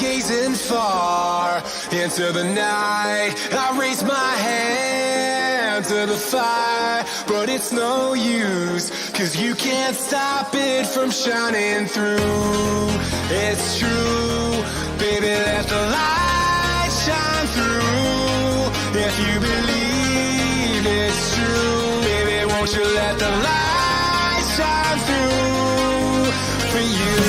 gazing far into the night. I raise my hand to the fire, but it's no use, 'cause you can't stop it from shining through. It's true, baby, let the light shine through. If you believe it's true, baby, won't you let the light shine through for you.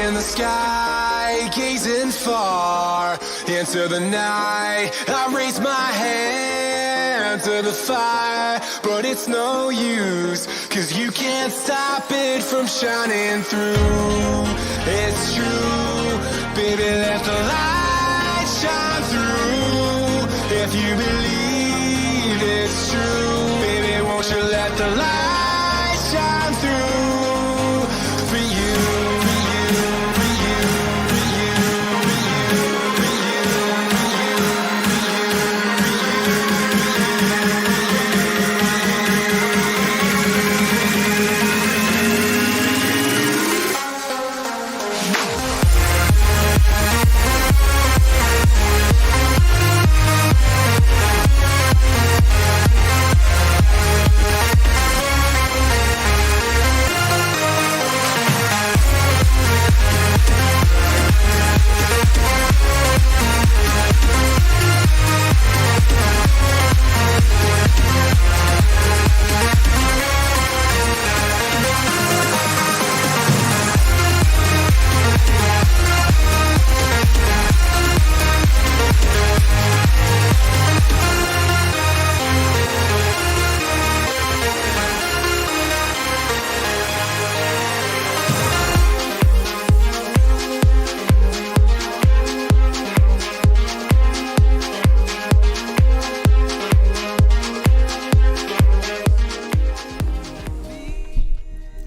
In the sky, gazing far into the night. I raise my hand to the fire, but it's no use, 'cause you can't stop it from shining through. It's true, baby, let the light shine through. If you believe it's true, baby, won't you let the light shine through for you.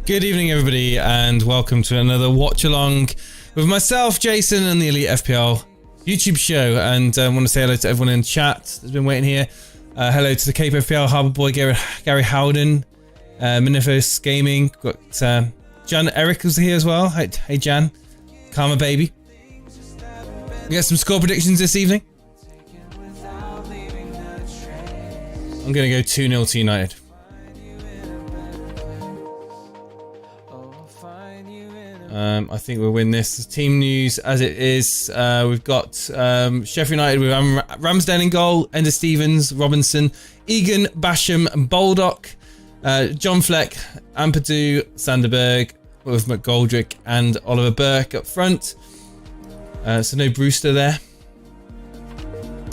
Good evening, everybody, and welcome to another watch along with myself, Jason, and the Elite FPL YouTube show. And I want to say hello to everyone in chat that's been waiting here. Hello to the Cape FPL Harbour Boy, Gary Howden, Minifos Gaming. Got Jan Eric was here as well. Hey Jan, Karma Baby. We got some score predictions this evening. I'm going to go 2-0 to United. I think we'll win this. Team news as it is. We've got Sheffield United with Ramsdale in goal, Ender Stevens, Robinson, Egan, Basham, Baldock, John Fleck, Ampadu, Sanderberg with McGoldrick and Oliver Burke up front. So no Brewster there.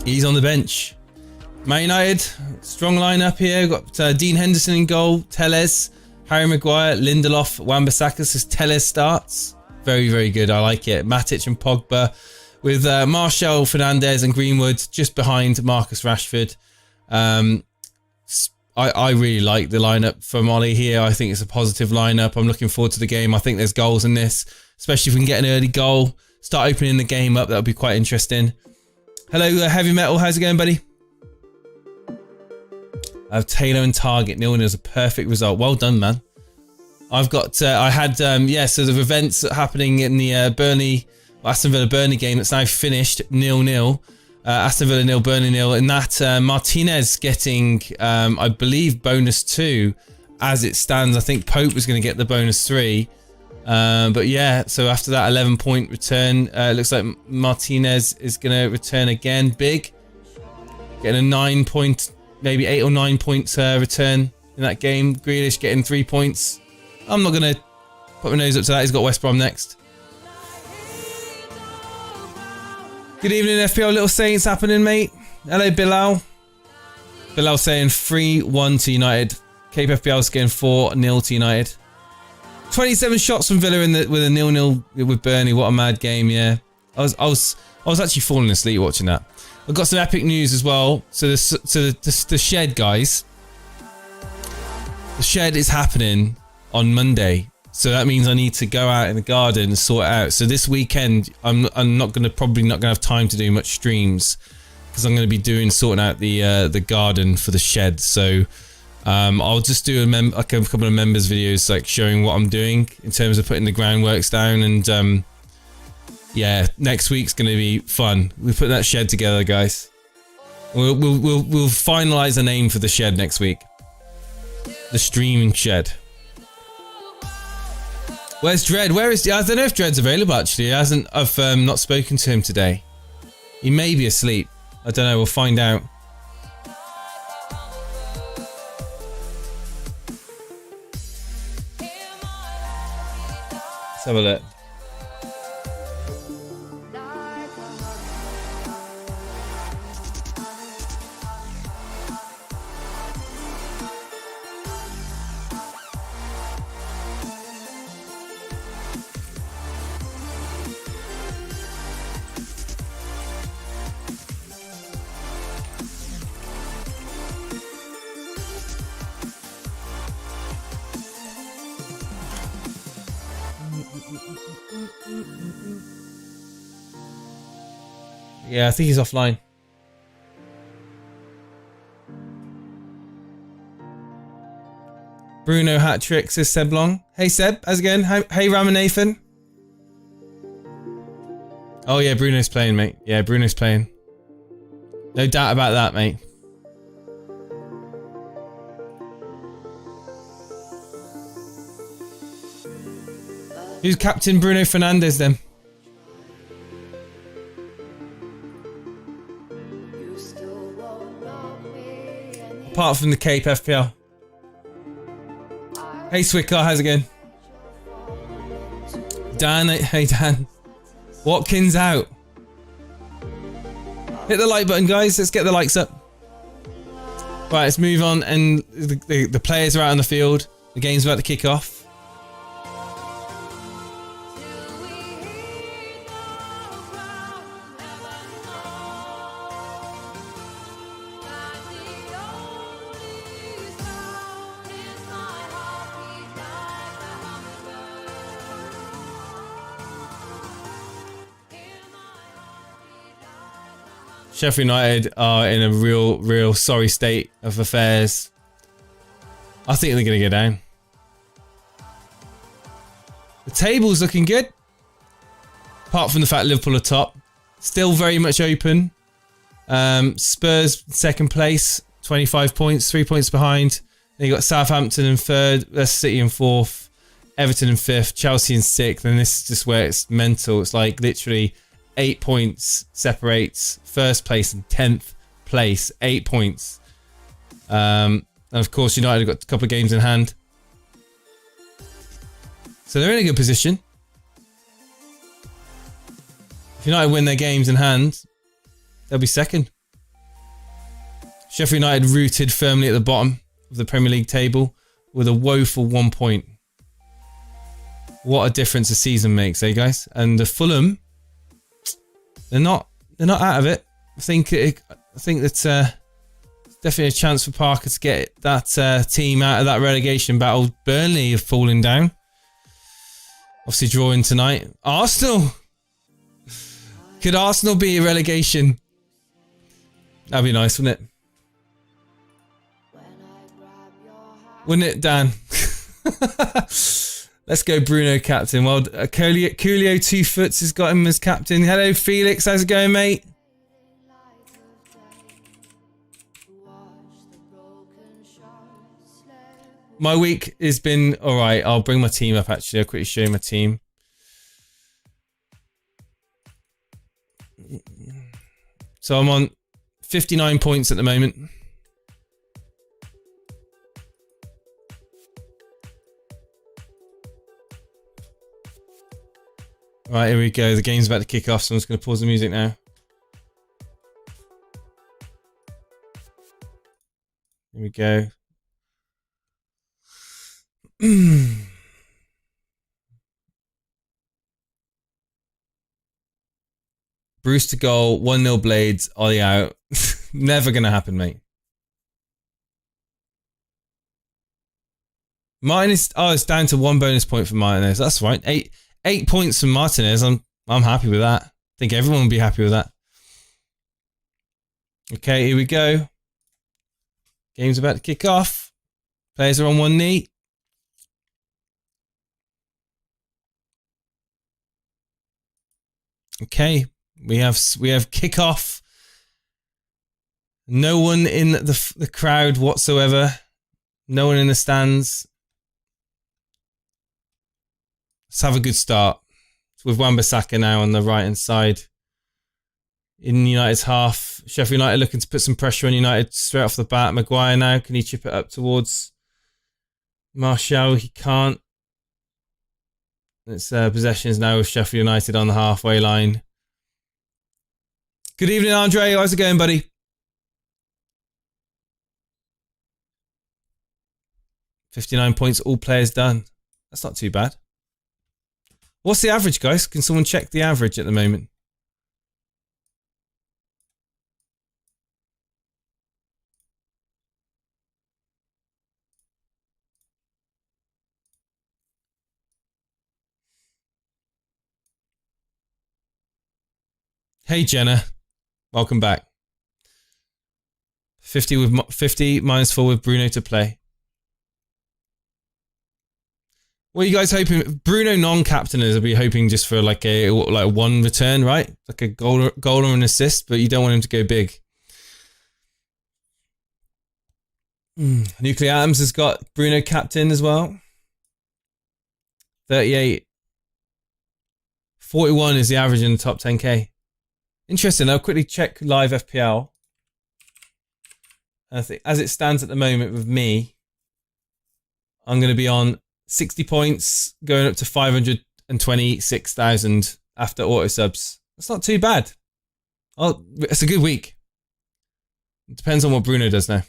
He's on the bench. Man United, strong lineup here. We've got Dean Henderson in goal, Telles, Harry Maguire, Lindelof, Wan-Bissaka. Says Telles starts. Very, very good. I like it. Matic and Pogba with Martial, Fernandes and Greenwood just behind Marcus Rashford. I really like the lineup from Ollie here. I think it's a positive lineup. I'm looking forward to the game. I think there's goals in this, especially if we can get an early goal. Start opening the game up. That'll be quite interesting. Hello, Heavy Metal. How's it going, buddy? I have Taylor and Target 0-0 is a perfect result. Well done, man. I've got, I had, so the events happening in the Aston Villa Burnley game that's now finished 0-0. Aston Villa 0, Burnley 0. And that Martinez getting, I believe, bonus 2 as it stands. I think Pope was going to get the bonus 3. But yeah, so after that 11-point return, it looks like Martinez is going to return again. Big. Getting a 9-point, maybe 8 or 9 point return in that game. Grealish getting 3 points. I'm not going to put my nose up to that. He's got West Brom next. Good evening, FPL Little Saints happening, mate. Hello, Bilal. Bilal saying 3-1 to United. Cape FPL's getting 4-0 to United. 27 shots from Villa with a 0-0 with Burnley. What a mad game, yeah. I was actually falling asleep watching that. I've got some epic news as well. So the shed, guys. The shed is happening on Monday. So that means I need to go out in the garden and sort it out. So this weekend, I'm probably not gonna have time to do much streams because I'm gonna be sorting out the garden for the shed. So I'll just do a couple of members videos like showing what I'm doing in terms of putting the groundworks down. And yeah, next week's gonna be fun. We'll put that shed together, guys. We'll finalize a name for the shed next week. The streaming shed. Where's Dredd? Where is... I don't know if Dredd's available, actually. I've not spoken to him today. He may be asleep. I don't know. We'll find out. Let's have a look. Yeah, I think he's offline. Bruno hat trick, says Seb Long. Hey Seb, how's it going? Hey Ram and Nathan. Oh yeah, Bruno's playing, mate. Yeah, Bruno's playing. No doubt about that, mate. Who's captain Bruno Fernandes then? Apart from the Cape FPL. Hey Swickler, how's it going? Dan, hey Dan. Watkins out. Hit the like button, guys. Let's get the likes up. Right, let's move on. And the players are out on the field. The game's about to kick off. Sheffield United are in a real sorry state of affairs. I think they're going to go down. The table's looking good. Apart from the fact Liverpool are top. Still very much open. Spurs second place, 25 points, 3 points behind. Then you got Southampton in third, Leicester City in fourth, Everton in fifth, Chelsea in sixth. And this is just where it's mental. It's like literally 8 points separates first place and 10th place. 8 points. And of course, United have got a couple of games in hand. So they're in a good position. If United win their games in hand, they'll be second. Sheffield United rooted firmly at the bottom of the Premier League table with a woeful 1 point. What a difference a season makes, eh, guys? And the Fulham, they're not out of it. I think that's definitely a chance for Parker to get that team out of that relegation battle. Burnley have fallen down. Obviously drawing tonight. Arsenal. Could Arsenal be a relegation? That'd be nice, wouldn't it? Wouldn't it, Dan? Let's go Bruno captain. Well, Coolio 2 Foots has got him as captain. Hello, Felix. How's it going, mate? My week has been alright. I'll bring my team up, actually. I'll quickly show you my team. So I'm on 59 points at the moment. Right, here we go. The game's about to kick off, so I'm just going to pause the music now. Here we go. Bruce to goal, 1-0 Blades, Ollie out. Never going to happen, mate. Martinez, oh, it's down to 1 bonus point for Martinez. That's right. 8 points from Martinez. I'm happy with that. I think everyone will be happy with that. Okay, here we go. Game's about to kick off. Players are on one knee. Okay, we have kickoff. No one in the crowd whatsoever. No one in the stands. Let's have a good start. With Wan-Bissaka now on the right-hand side. In United's half. Sheffield United looking to put some pressure on United straight off the bat. Maguire now. Can he chip it up towards Martial? He can't. It's possessions now with Sheffield United on the halfway line. Good evening, Andre. How's it going, buddy? $59 points, all players done. That's not too bad. What's the average, guys? Can someone check the average at the moment? Hey, Jenna. Welcome back. 50 minus 4 with Bruno to play. What are you guys hoping? Bruno non-captainers will be hoping just for like one return, right? Like a goal or an assist, but you don't want him to go big. Nuclear Atoms has got Bruno captain as well. 38. 41 is the average in the top 10k. Interesting. I'll quickly check live FPL. I think as it stands at the moment with me, I'm going to be on 60 points, going up to 526,000 after auto subs. That's not too bad. Oh, it's a good week. It depends on what Bruno does now.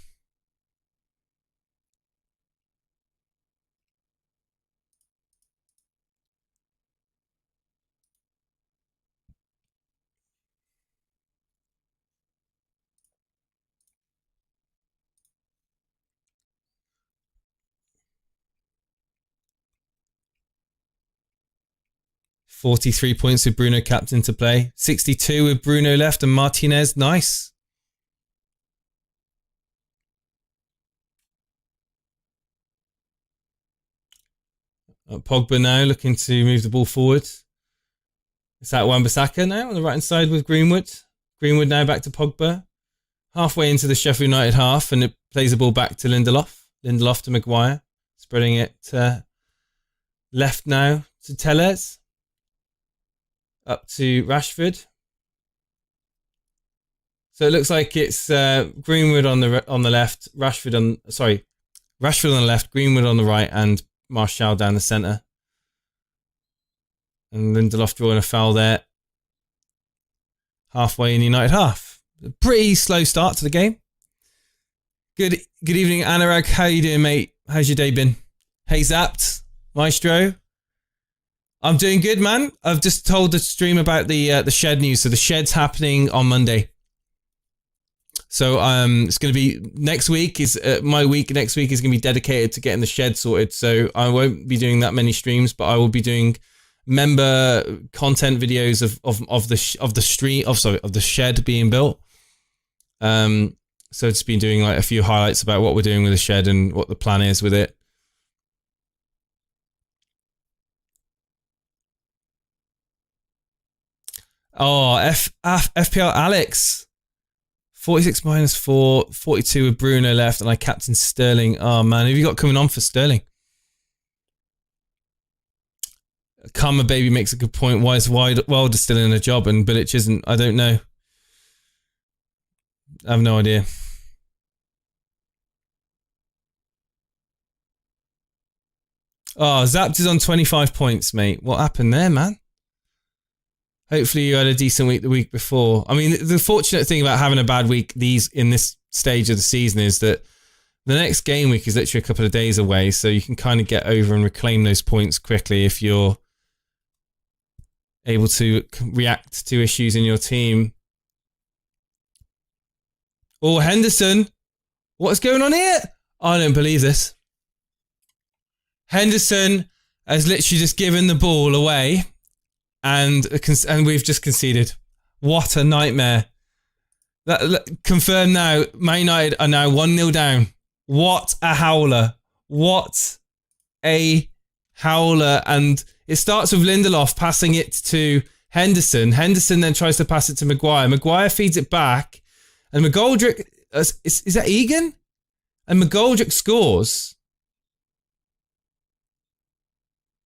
$43 points with Bruno captain to play. 62 with Bruno left and Martinez. Nice. Pogba now looking to move the ball forward. Is that Wan-Bissaka now on the right hand side with Greenwood? Greenwood now back to Pogba. Halfway into the Sheffield United half and it plays the ball back to Lindelof. Lindelof to Maguire. Spreading it left now to Tellez. Up to Rashford. So it looks like it's Greenwood on the left, Rashford on the left, Greenwood on the right, and Martial down the centre. And Lindelof drawing a foul there. Halfway in the United half. A pretty slow start to the game. Good evening, Anurag. How you doing, mate? How's your day been? Hey, Zapped, Maestro. I'm doing good, man. I've just told the stream about the shed news. So the shed's happening on Monday. So it's going to be next week is my week. Next week is going to be dedicated to getting the shed sorted. So I won't be doing that many streams, but I will be doing member content videos of the shed being built. So it's been doing like a few highlights about what we're doing with the shed and what the plan is with it. Oh, FPL Alex. 46 minus 4, 42 with Bruno left, and I captain Sterling. Oh man, who have you got coming on for Sterling? Karma Baby makes a good point. Why is Wilder still in a job and Bilic isn't? I don't know. I have no idea. Oh, Zapped is on 25 points, mate. What happened there, man? Hopefully you had a decent week the week before. I mean, the fortunate thing about having a bad week in this stage of the season is that the next game week is literally a couple of days away, so you can kind of get over and reclaim those points quickly if you're able to react to issues in your team. Oh, Henderson. What's going on here? I don't believe this. Henderson has literally just given the ball away. And we've just conceded. What a nightmare. Confirmed now, Man United are now 1-0 down. What a howler. What a howler. And it starts with Lindelof passing it to Henderson. Henderson then tries to pass it to Maguire. Maguire feeds it back. And McGoldrick, is that Egan? And McGoldrick scores.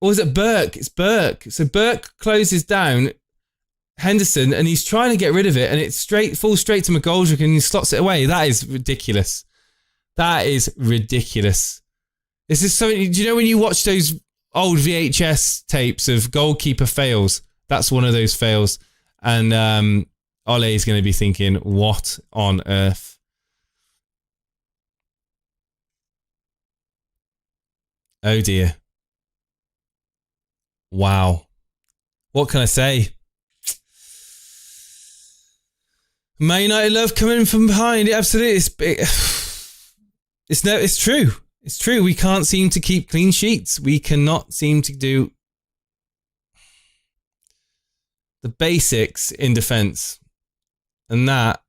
Or is it Burke? It's Burke. So Burke closes down Henderson and he's trying to get rid of it and it falls straight to McGoldrick and he slots it away. That is ridiculous. That is ridiculous. This is something, do you know when you watch those old VHS tapes of goalkeeper fails? That's one of those fails. And Ole is going to be thinking, what on earth? Oh dear. Wow. What can I say? Man United love coming from behind. Absolutely. It's true. It's true. We can't seem to keep clean sheets. We cannot seem to do the basics in defence. And that,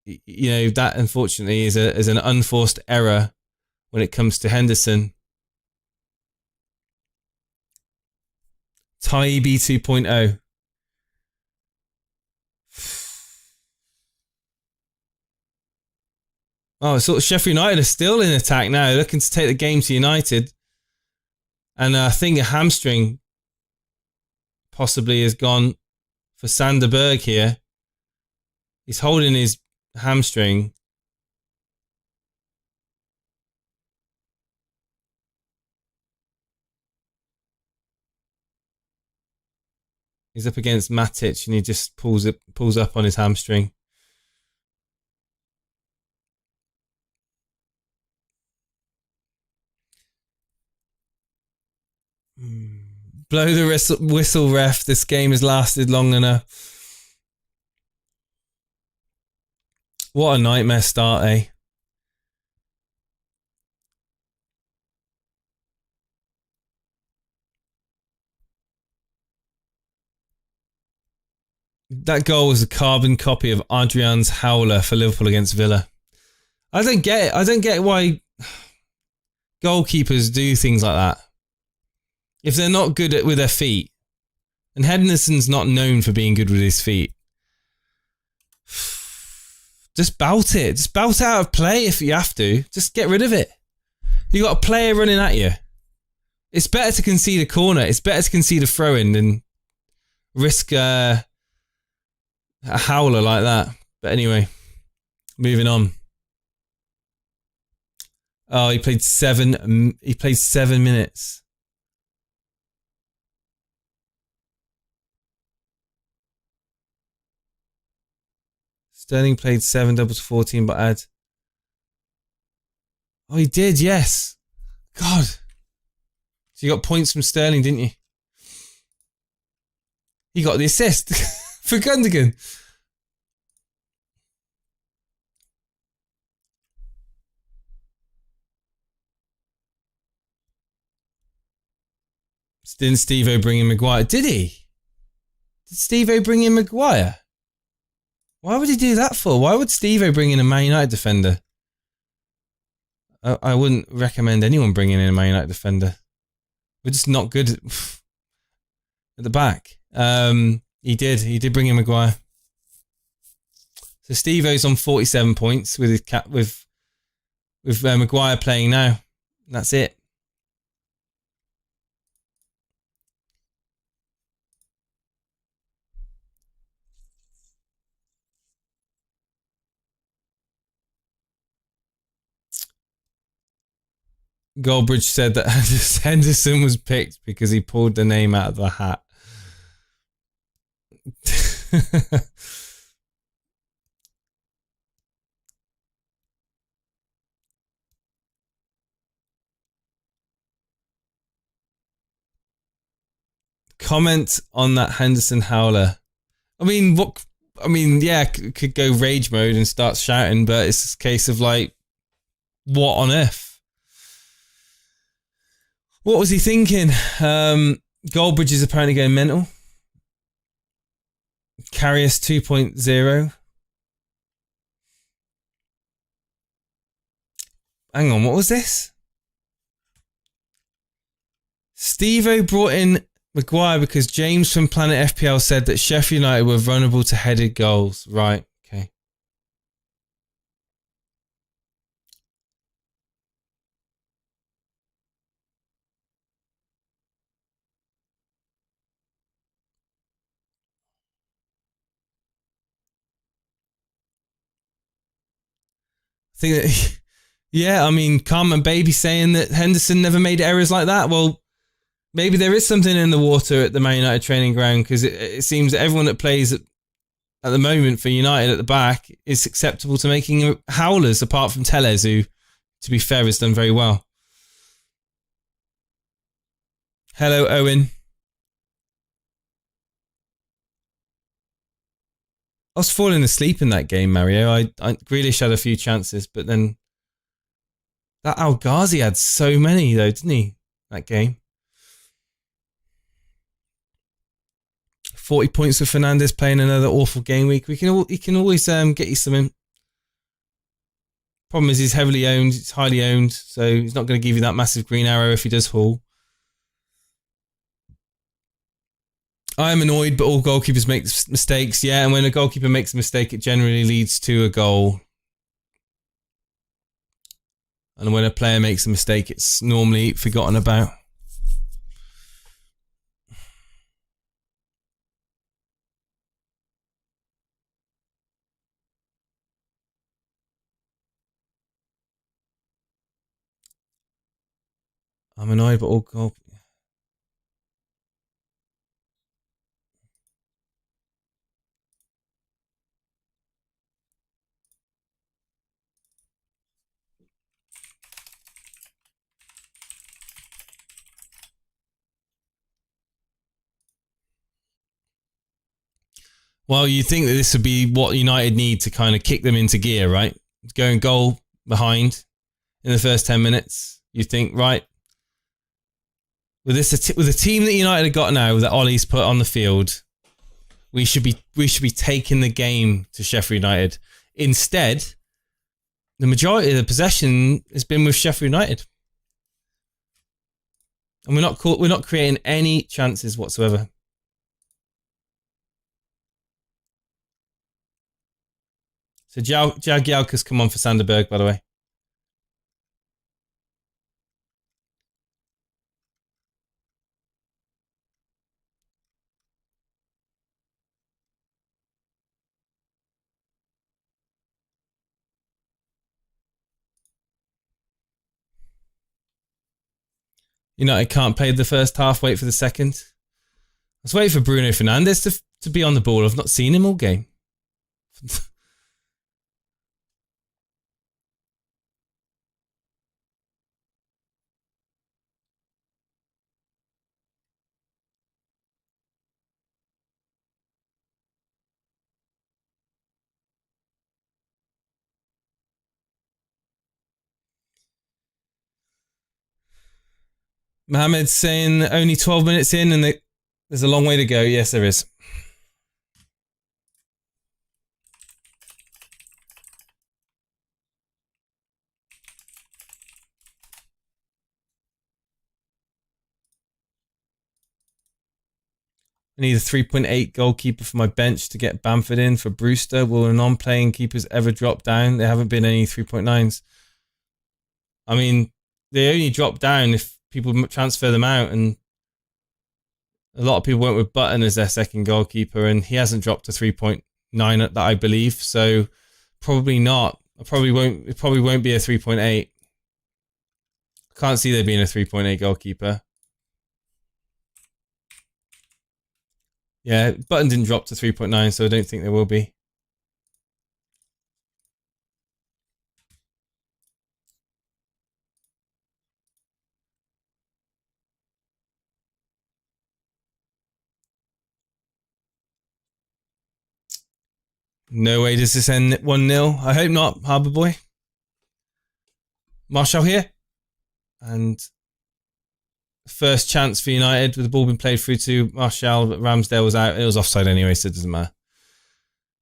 you know, that unfortunately is an unforced error when it comes to Henderson. Taibbi 2.0. Oh, sort of Sheffield United are still in attack now, looking to take the game to United. And I think a hamstring possibly has gone for Sander Berg here. He's holding his hamstring. He's up against Matic and he just pulls up on his hamstring. Blow the whistle, ref. This game has lasted long enough. What a nightmare start, eh? That goal was a carbon copy of Adrian's howler for Liverpool against Villa. I don't get it. I don't get why goalkeepers do things like that. If they're not good with their feet, and Henderson's not known for being good with his feet, just bout it. Just bout out of play if you have to. Just get rid of it. You got a player running at you. It's better to concede a corner. It's better to concede a throw-in than risk a howler like that. But anyway, moving on. Oh, he played 7 minutes. Sterling played 7 doubles 14, but add. Oh, he did, yes. God. So you got points from Sterling, didn't you? He got the assist for Gundogan. Didn't Steve-O bring in Maguire? Did he? Did Steve-O bring in Maguire? Why would he do that for? Why would Steve-O bring in a Man United defender? I wouldn't recommend anyone bringing in a Man United defender. We're just not good at the back. He did bring in Maguire. So Steve-O's on 47 points with his with Maguire playing now. That's it. Goldbridge said that Henderson was picked because he pulled the name out of the hat. Comment on that Henderson howler. Yeah, could go rage mode and start shouting, but it's a case of like, what on earth? What was he thinking? Goldbridge is apparently going mental. Carrius 2.0. Hang on, what was this? Steve-O brought in Maguire because James from Planet FPL said that Sheffield United were vulnerable to headed goals. Right, okay. I think that, yeah, I mean, Carmen Baby saying that Henderson never made errors like that. Well, maybe there is something in the water at the Man United training ground, because it seems that everyone that plays at the moment for United at the back is acceptable to making howlers, apart from Tellez, who, to be fair, has done very well. Hello, Owen. I was falling asleep in that game, Mario. I Grealish had a few chances, but then that Al Ghazi had so many, though, didn't he? That game. 40 points for Fernandez playing another awful game week. He can always get you something. Problem is he's heavily owned, he's highly owned, so he's not going to give you that massive green arrow if he does haul. I am annoyed, but all goalkeepers make mistakes. Yeah, and when a goalkeeper makes a mistake, it generally leads to a goal. And when a player makes a mistake, it's normally forgotten about. I'm annoyed, but all goalkeepers. Well, you think that this would be what United need to kind of kick them into gear, right? Going goal behind in the first 10 minutes. You think, right, with the team that United have got now that Ollie's put on the field, we should be taking the game to Sheffield United. Instead, the majority of the possession has been with Sheffield United, and we're not creating any chances whatsoever. So Jagielka's come on for Sanderberg, by the way. United can't play the first half, wait for the second. I was waiting for Bruno Fernandes to be on the ball. I've not seen him all game. Mohammed's saying only 12 minutes in and there's a long way to go. Yes, there is. I need a 3.8 goalkeeper for my bench to get Bamford in for Brewster. Will non-playing keepers ever drop down? There haven't been any 3.9s. I mean, they only drop down if people transfer them out, and a lot of people went with Button as their second goalkeeper, and he hasn't dropped to 3.9 that I believe, so probably not. It probably won't be a 3.8. Can't see there being a 3.8 goalkeeper. Yeah, Button didn't drop to 3.9, so I don't think there will be. No way does this end 1-0. I hope not, Harbour Boy. Marshall here. And first chance for United with the ball being played through to Marshall, but Ramsdale was out. It was offside anyway, so it doesn't matter.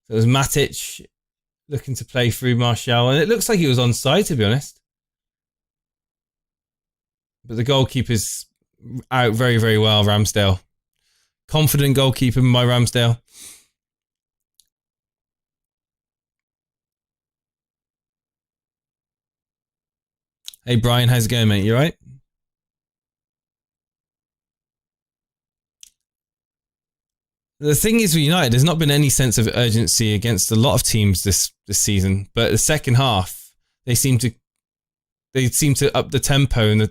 So it was Matic looking to play through Marshall, and it looks like he was onside, to be honest. But the goalkeeper's out very, very well, Ramsdale. Confident goalkeeper by Ramsdale. Hey, Brian, how's it going, mate? You all right? The thing is with United, there's not been any sense of urgency against a lot of teams this season. But the second half, they seem to up the tempo in the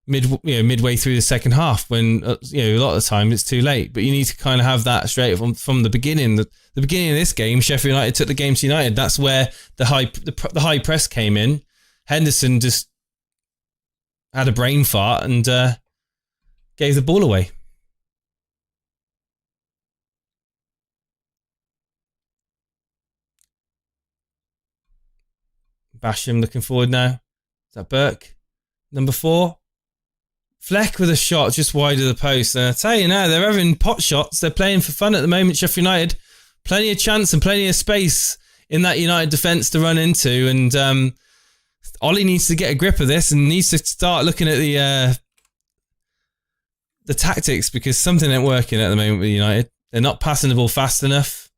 midway through the second half, when a lot of the time it's too late. But you need to kind of have that straight from the beginning. The beginning of this game, Sheffield United took the game to United. That's where the high press came in. Henderson just had a brain fart and gave the ball away. Basham looking forward now. Is that Burke? Number 4. Fleck with a shot just wide of the post. And I tell you now, they're having pot shots. They're playing for fun at the moment, Sheffield United. Plenty of chance and plenty of space in that United defence to run into. And Ollie needs to get a grip of this and needs to start looking at the tactics, because something ain't working at the moment with United. They're not passing the ball fast enough.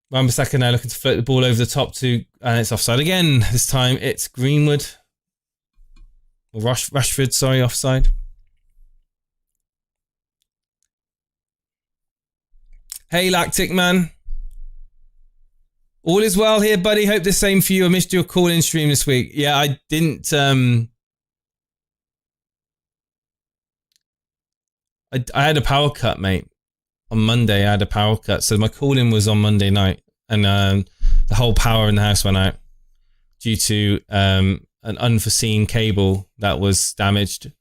Wan-Bissaka now looking to float the ball over the top and it's offside again. This time it's Greenwood. Or Rashford, sorry, offside. Hey, Lactic Man. All is well here, buddy. Hope the same for you. I missed your call-in stream this week. Yeah, I didn't... I had a power cut, mate. On Monday, I had a power cut. So my call-in was on Monday night. And the whole power in the house went out due to an unforeseen cable that was damaged.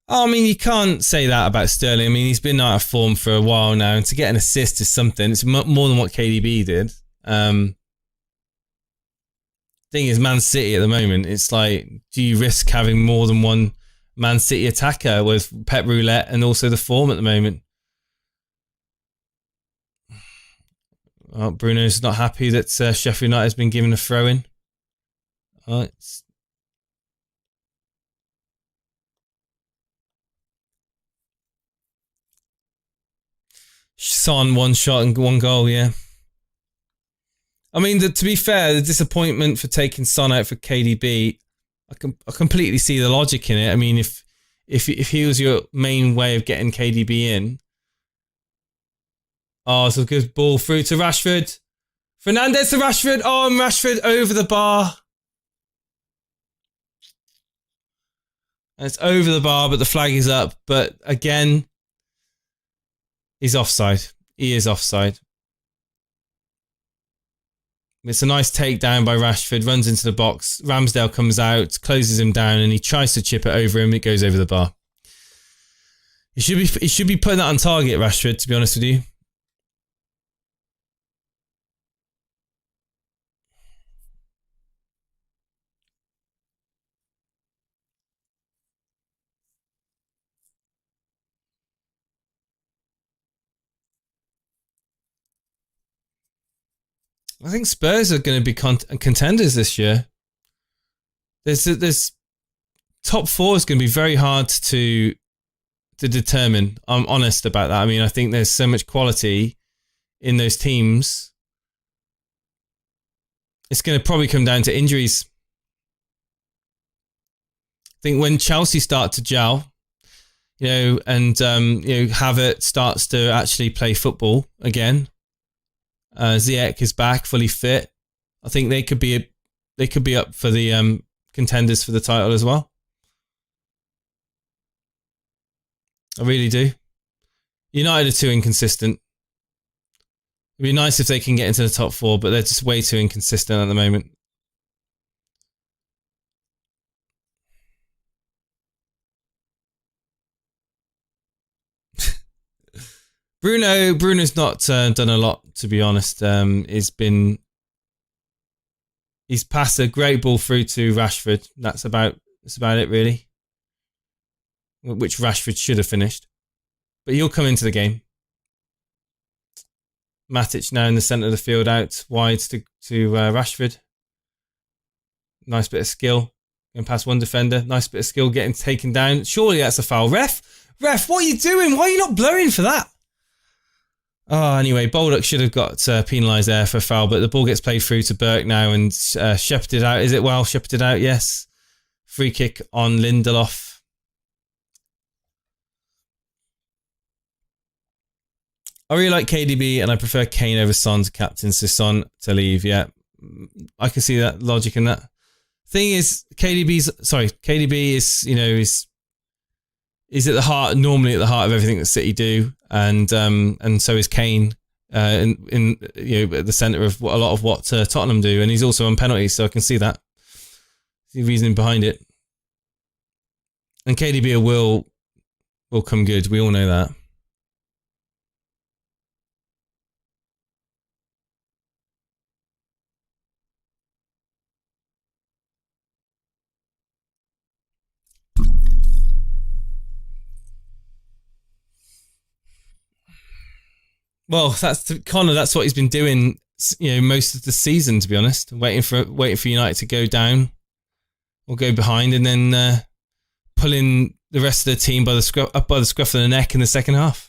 Oh, I mean, you can't say that about Sterling. I mean, he's been out of form for a while now. And to get an assist is something. It's more than what KDB did. Thing is, Man City at the moment, it's like, do you risk having more than one Man City attacker with Pep Roulette and also the form at the moment? Well, Bruno's not happy that Sheffield United has been given a throw-in. Son, 1 shot and 1 goal, yeah. I mean, to be fair, the disappointment for taking Son out for KDB, I completely see the logic in it. I mean, if he was your main way of getting KDB in. Oh, it's a good ball through to Rashford. Fernandez to Rashford. Oh, and Rashford over the bar. And it's over the bar, but the flag is up. But again, he's offside. He is offside. It's a nice takedown by Rashford, runs into the box. Ramsdale comes out, closes him down, and he tries to chip it over him. It goes over the bar. He should be putting that on target, Rashford, to be honest with you. I think Spurs are going to be contenders this year. There's top four is going to be very hard to determine. I'm honest about that. I mean, I think there's so much quality in those teams. It's going to probably come down to injuries. I think when Chelsea start to gel, and Havertz starts to actually play football again. Ziyech is back, fully fit. I think they could be up for the contenders for the title as well. I really do. United are too inconsistent. It'd be nice if they can get into the top four, but they're just way too inconsistent at the moment. Bruno's not done a lot, to be honest. He's passed a great ball through to Rashford. That's about it, really. Which Rashford should have finished. But he'll come into the game. Matic now in the centre of the field, out wide to Rashford. Nice bit of skill. Going past one defender. Nice bit of skill getting taken down. Surely that's a foul. Ref, what are you doing? Why are you not blowing for that? Oh, anyway, Baldock should have got penalised there for a foul, but the ball gets played through to Burke now and shepherded out. Is it well shepherded out? Yes. Free kick on Lindelof. I really like KDB and I prefer Kane over Son to captain, so Son to leave. Yeah, I can see that logic in that. Thing is, KDB is at the heart, normally at the heart of everything that City do, and so is Kane at the centre of a lot of what Tottenham do, and he's also on penalties, so I can see that. The reasoning behind it. And KDB will come good. We all know that. Well, that's what he's been doing, most of the season, to be honest. Waiting for United to go down or go behind, and then pulling the rest of the team up by the scruff of the neck in the second half.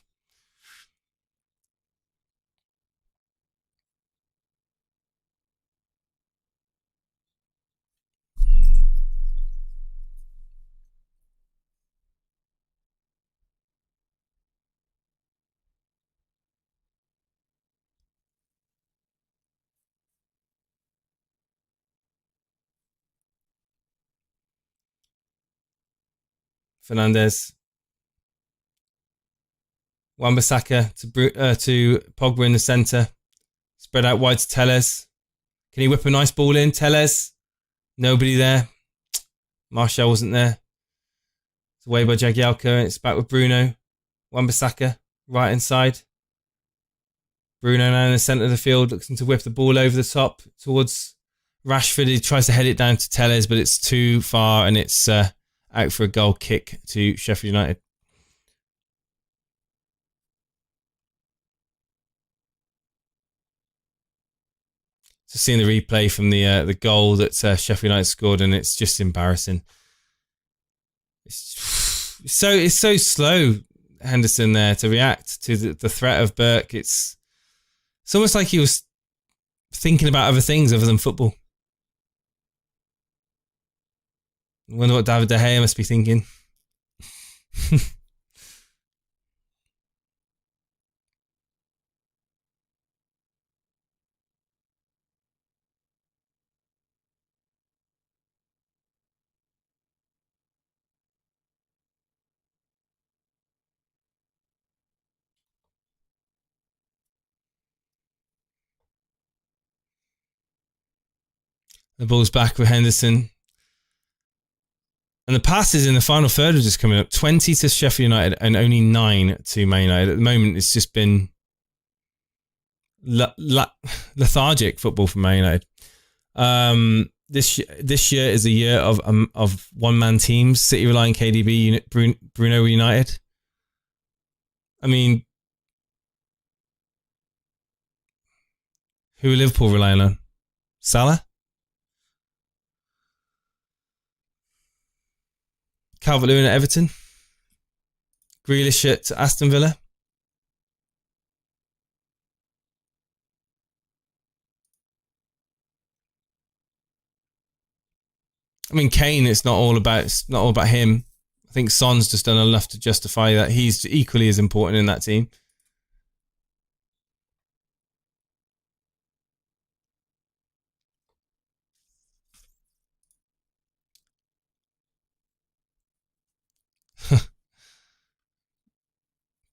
Fernandes. Wan-Bissaka to Pogba in the centre. Spread out wide to Telles. Can he whip a nice ball in? Telles. Nobody there. Martial wasn't there. It's away by Jagielka. It's back with Bruno. Wan-Bissaka. Right inside. Bruno now in the centre of the field. Looking to whip the ball over the top towards Rashford. He tries to head it down to Telles, but it's too far and it's out for a goal kick to Sheffield United. So seeing the replay from the goal that Sheffield United scored, and it's just embarrassing. It's so slow, Henderson, there to react to the threat of Burke. It's almost like he was thinking about other things other than football. I wonder what David De Gea must be thinking. The ball's back with Henderson. And the passes in the final third are just coming up. 20 to Sheffield United and only 9 to Man United. At the moment, it's just been lethargic football from Man United. This year is a year of one-man teams. City relying KDB, Bruno United. I mean, who are Liverpool relying on? Salah? Calvert-Lewin at Everton. Grealish at Aston Villa. I mean, Kane, it's not all about him. I think Son's just done enough to justify that he's equally as important in that team.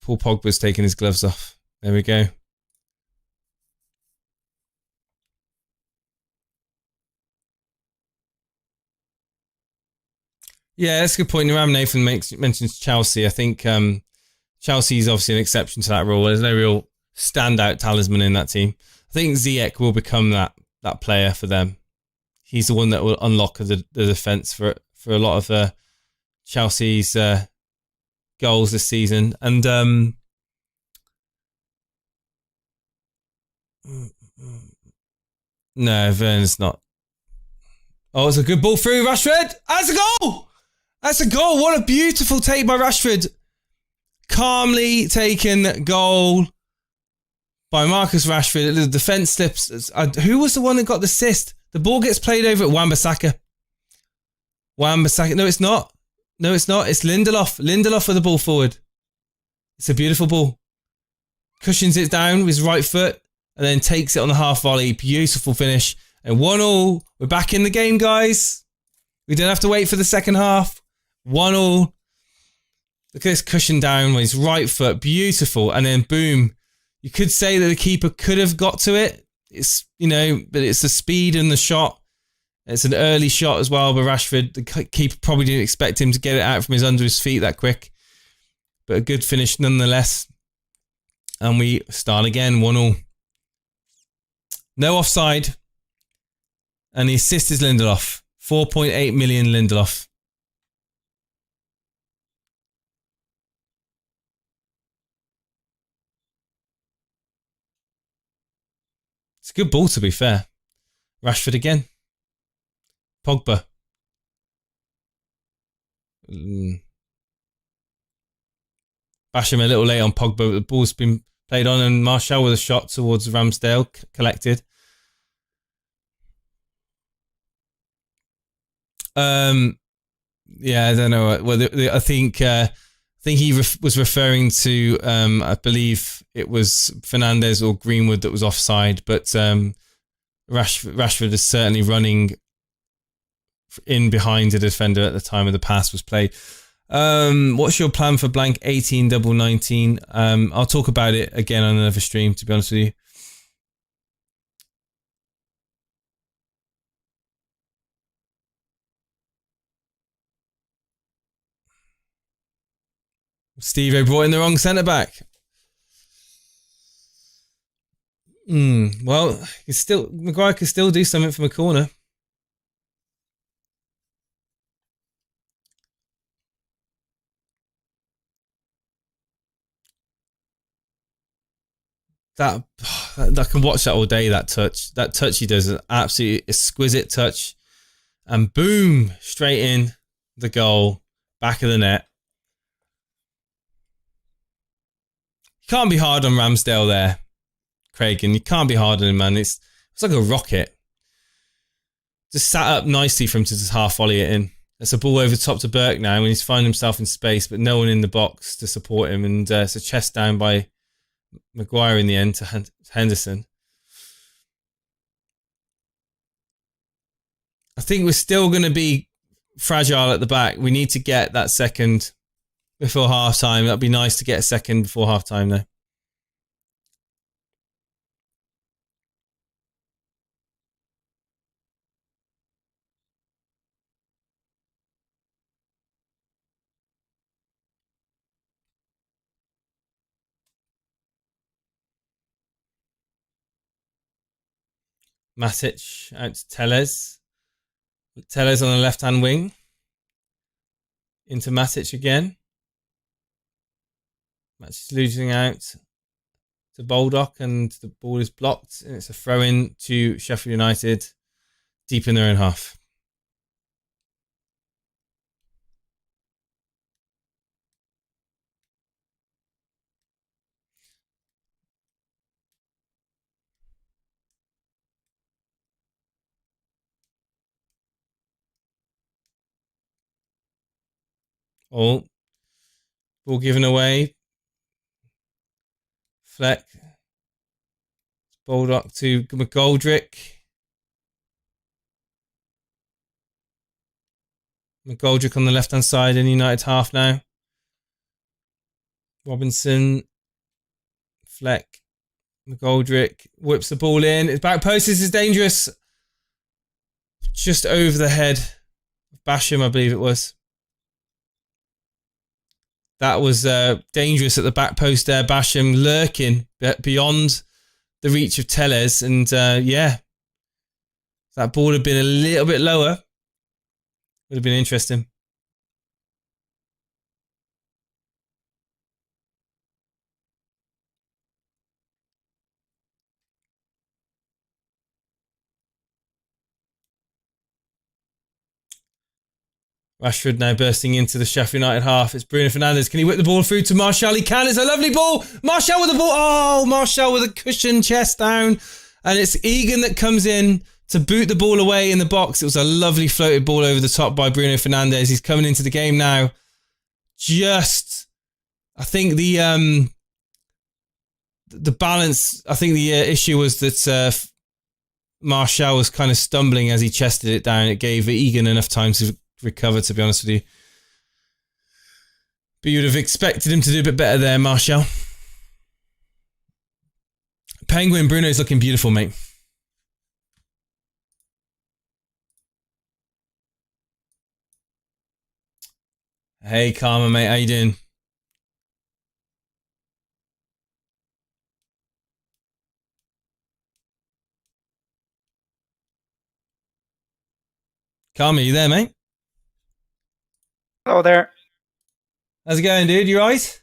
Paul Pogba's taking his gloves off. There we go. Yeah, that's a good point. Ram Nathan mentions Chelsea. I think Chelsea's obviously an exception to that rule. There's no real standout talisman in that team. I think Ziyech will become that player for them. He's the one that will unlock the defence for a lot of Chelsea's goals this season. And no, Vern's not. Oh, it's a good ball through. Rashford. That's a goal. That's a goal. What a beautiful take by Rashford. Calmly taken goal by Marcus Rashford. The defence slips. Who was the one that got the assist? The ball gets played over at Wan-Bissaka. No, it's not. It's Lindelof. Lindelof with the ball forward. It's a beautiful ball. Cushions it down with his right foot and then takes it on the half volley. Beautiful finish. And 1-1. We're back in the game, guys. We don't have to wait for the second half. 1-1. Look at this cushion down with his right foot. Beautiful. And then boom. You could say that the keeper could have got to it. It's, but it's the speed and the shot. It's an early shot as well by Rashford. The keeper probably didn't expect him to get it out from under his feet that quick. But a good finish nonetheless. And we start again. 1-1. No offside. And the assist is Lindelof. 4.8 million Lindelof. It's a good ball, to be fair. Rashford again. Pogba. Basham a little late on Pogba, but the ball's been played on, and Martial with a shot towards Ramsdale, collected. Yeah, I don't know. Well, I think he was referring to, I believe it was Fernandes or Greenwood that was offside, but Rashford is certainly running in behind the defender at the time of the pass was played. What's your plan for blank 18/19? I'll talk about it again on another stream, to be honest with you. Steve brought in the wrong centre-back. Well, Maguire could still do something from a corner. I can watch that all day, that touch. That touch he does, an absolutely exquisite touch. And boom, straight in the goal, back of the net. You can't be hard on Ramsdale there, Craig, and you can't be hard on him, man. It's like a rocket. Just sat up nicely for him to just half volley it in. That's a ball over top to Burke now, and he's finding himself in space, but no one in the box to support him. And it's a chest down by Maguire in the end to Henderson. I think we're still going to be fragile at the back. We need to get that second before half time. That'd be nice to get a second before half time, though. Matic out to Telles. Telles on the left-hand wing. Into Matic again. Matic losing out to Baldock, and the ball is blocked, and it's a throw-in to Sheffield United deep in their own half. Oh, ball given away. Fleck. Baldock to McGoldrick. McGoldrick on the left-hand side in United half now. Robinson. Fleck. McGoldrick whips the ball in. His back post. This is dangerous. Just over the head of Basham, I believe it was. That was dangerous at the back post there. Basham lurking beyond the reach of Telles. And yeah, that ball had been a little bit lower. Would have been interesting. Rashford now bursting into the Sheffield United half. It's Bruno Fernandes. Can he whip the ball through to Martial? He can. It's a lovely ball. Martial with the ball. Oh, Martial with a cushion chest down. And it's Egan that comes in to boot the ball away in the box. It was a lovely floated ball over the top by Bruno Fernandes. He's coming into the game now. I think the balance, I think the issue was that Martial was kind of stumbling as he chested it down. It gave Egan enough time to recover, to be honest with you. But you'd have expected him to do a bit better there, Martial. Penguin, Bruno's looking beautiful, mate. Hey, Karma, mate. How you doing? Karma, you there, mate? Hello there. How's it going, dude? You right?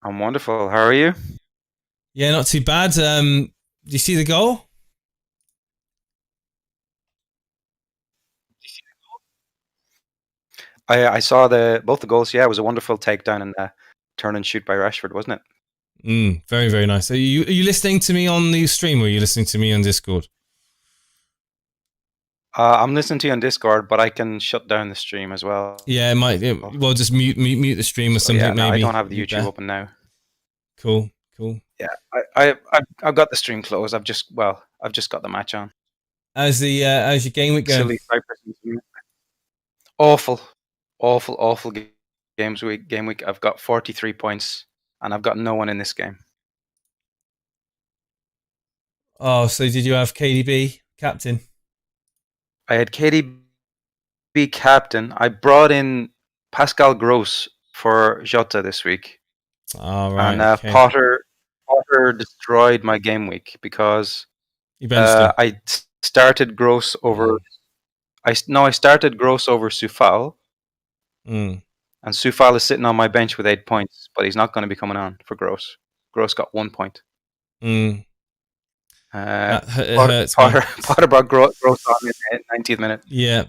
I'm wonderful. How are you? Yeah, not too bad. Did you see the goal? I saw both the goals. Yeah, it was a wonderful takedown and turn and shoot by Rashford, wasn't it? Very, very nice. Are you listening to me on the stream, or are you listening to me on Discord? I'm listening to you on Discord, but I can shut down the stream as well. Yeah, it might. Well, just mute the stream or something. Yeah, no, maybe. I don't have the YouTube open now. Cool. Yeah, I've got the stream closed. I've just got the match on. How's your game week going? Silly Cyprus. Awful game week. I've got 43 points, and I've got no one in this game. Oh, so did you have KDB captain? I had KDB captain. I brought in Pascal Gross for Jota this week. Oh, right. And okay. Potter destroyed my game week because I started Gross over. I started Gross over Soufal. And Soufal is sitting on my bench with 8 points, but he's not going to be coming on for Gross. Gross got 1 point. It hurts, Potter brought Gross on in the 90th minute. Yeah.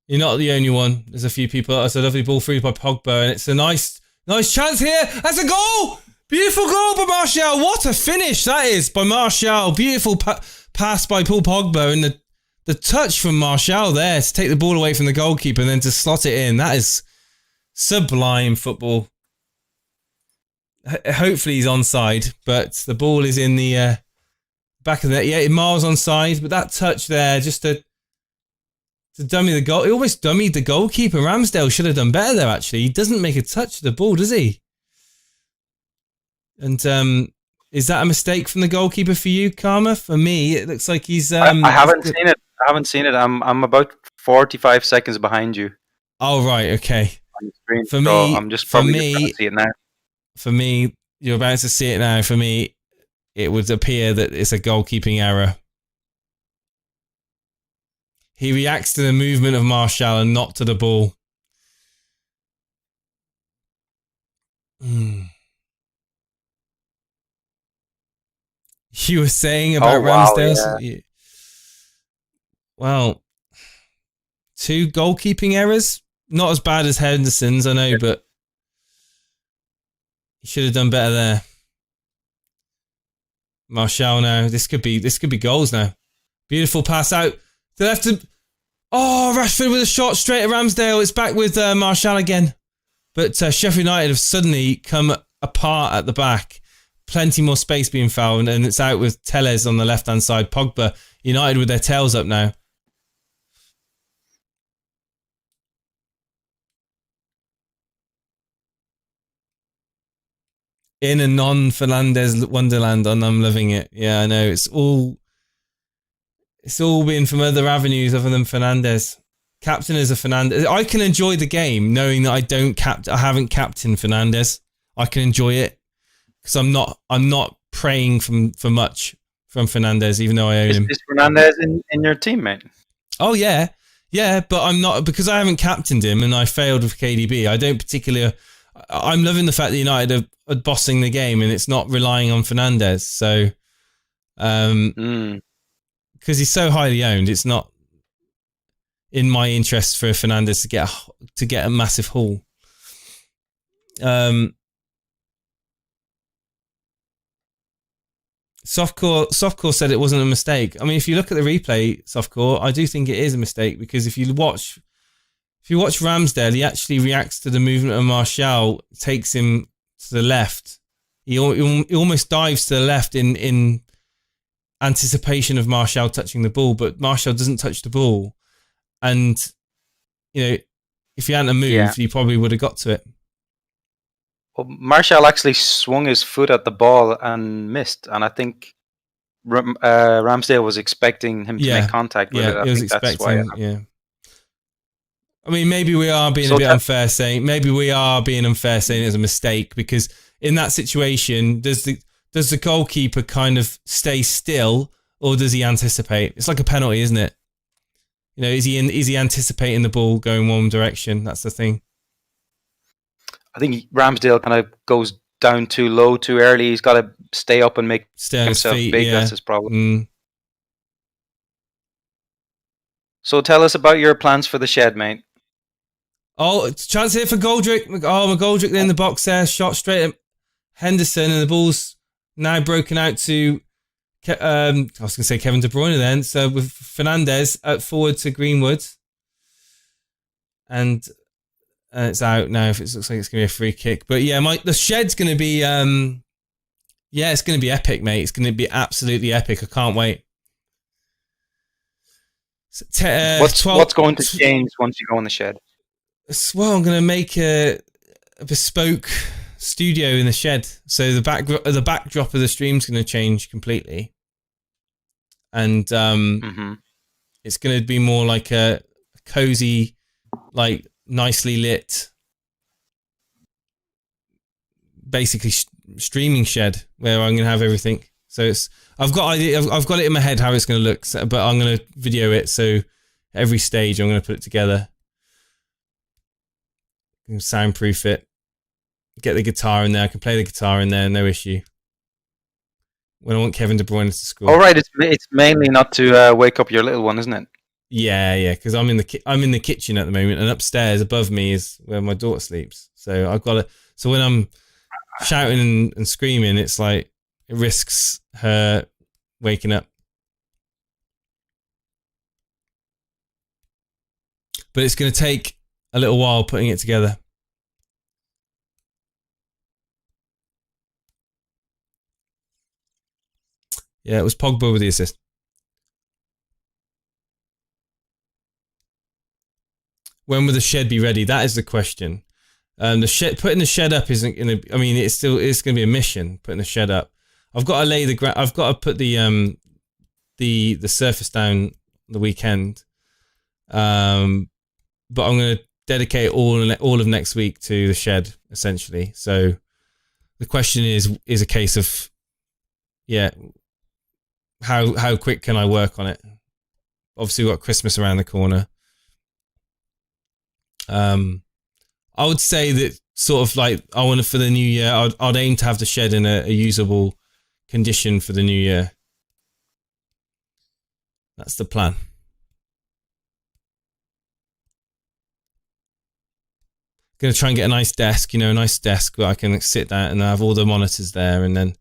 You're not the only one. There's a few people. It's a lovely ball through by Pogba, and it's a nice chance here. That's a goal! Beautiful goal by Martial. What a finish that is by Martial. Beautiful pass by Paul Pogba, and the touch from Martial there to take the ball away from the goalkeeper and then to slot it in. That is sublime football. Hopefully he's onside, but the ball is in the back of the net. Yeah, Miles onside, but that touch there just to dummy the goal. He almost dummied the goalkeeper. Ramsdale should have done better there, actually. He doesn't make a touch of the ball, does he? And is that a mistake from the goalkeeper for you, Karma? For me, it looks like he's... I haven't seen it. I'm about 45 seconds behind you. Oh, right, okay. On the screen, for me, I'm just probably just going to see it now. For me, you're about to see it now. For me, it would appear that it's a goalkeeping error. He reacts to the movement of Martial and not to the ball. You were saying about Ramsdale? Yeah. Well, 2 goalkeeping errors. Not as bad as Henderson's, I know, but he should have done better there. Martial now. This could be goals now. Beautiful pass out. The left. Oh, Rashford with a shot straight at Ramsdale. It's back with Martial again. But Sheffield United have suddenly come apart at the back. Plenty more space being found, and it's out with Telles on the left-hand side. Pogba, United with their tails up now. In a non-Fernandes wonderland, and I'm loving it. Yeah, I know. It's all been from other avenues other than Fernandes. Captain is a Fernandes. I can enjoy the game knowing that I haven't captained Fernandes. I can enjoy it because I'm not praying for much from Fernandes, even though I own him. Is Fernandes in your team, mate? Oh yeah, but I'm not, because I haven't captained him and I failed with KDB. I don't particularly. I'm loving the fact that United are bossing the game and it's not relying on Fernandes. So, because he's so highly owned, it's not in my interest for Fernandes to get a massive haul. Softcore said it wasn't a mistake. I mean, if you look at the replay, Softcore, I do think it is a mistake, because if you watch Ramsdale, he actually reacts to the movement of Martial, takes him to the left. He almost dives to the left in anticipation of Martial touching the ball, but Martial doesn't touch the ball. And, if he hadn't moved, he probably would have got to it. Well, Martial actually swung his foot at the ball and missed, and I think Ramsdale was expecting him to make contact with it. I think that's why. I mean, maybe we are being a bit unfair saying it was a mistake, because in that situation, does the goalkeeper kind of stay still, or does he anticipate? It's like a penalty, isn't it? Is he anticipating the ball going one direction? That's the thing. I think Ramsdale kind of goes down too low too early. He's got to stay up and make himself big. That's his problem. So tell us about your plans for the shed, mate. Oh, chance here for Goldrick. Oh, McGoldrick in the box there. Shot straight at Henderson, and the ball's now broken out to, I was going to say Kevin De Bruyne then. So with Fernandes out forward to Greenwood. And it's out now. If it looks like it's going to be a free kick. But yeah, the shed's going to be, it's going to be epic, mate. It's going to be absolutely epic. I can't wait. What's going to change once you go in the shed? Well, I'm going to make a bespoke studio in the shed. So the backdrop of the stream's going to change completely. And it's going to be more like a cozy, like nicely lit, basically streaming shed where I'm going to have everything. So I've got it in my head how it's going to look, but I'm going to video it. So every stage I'm going to put it together. Soundproof it, get the guitar in there. I can play the guitar in there, no issue. When I want Kevin De Bruyne to score. All right, it's mainly not to wake up your little one, isn't it? Yeah, because I'm in the kitchen at the moment, and upstairs above me is where my daughter sleeps. So I've got to. So when I'm shouting and screaming, it's like it risks her waking up. But it's going to take a little while putting it together. Yeah, it was Pogba with the assist. When will the shed be ready? That is the question. Putting the shed up isn't going to. I mean, it's going to be a mission. Putting the shed up. I've got to lay the ground. I've got to put the surface down the weekend. But I'm going to dedicate all of next week to the shed, essentially. So the question is a case of yeah, how quick can I work on it? Obviously, we've got Christmas around the corner. I would say that sort of like I want to, for the new year, I'd aim to have the shed in a usable condition for the new year. That's the plan. Going to try and get a nice desk, a nice desk where I can sit down and have all the monitors there, and then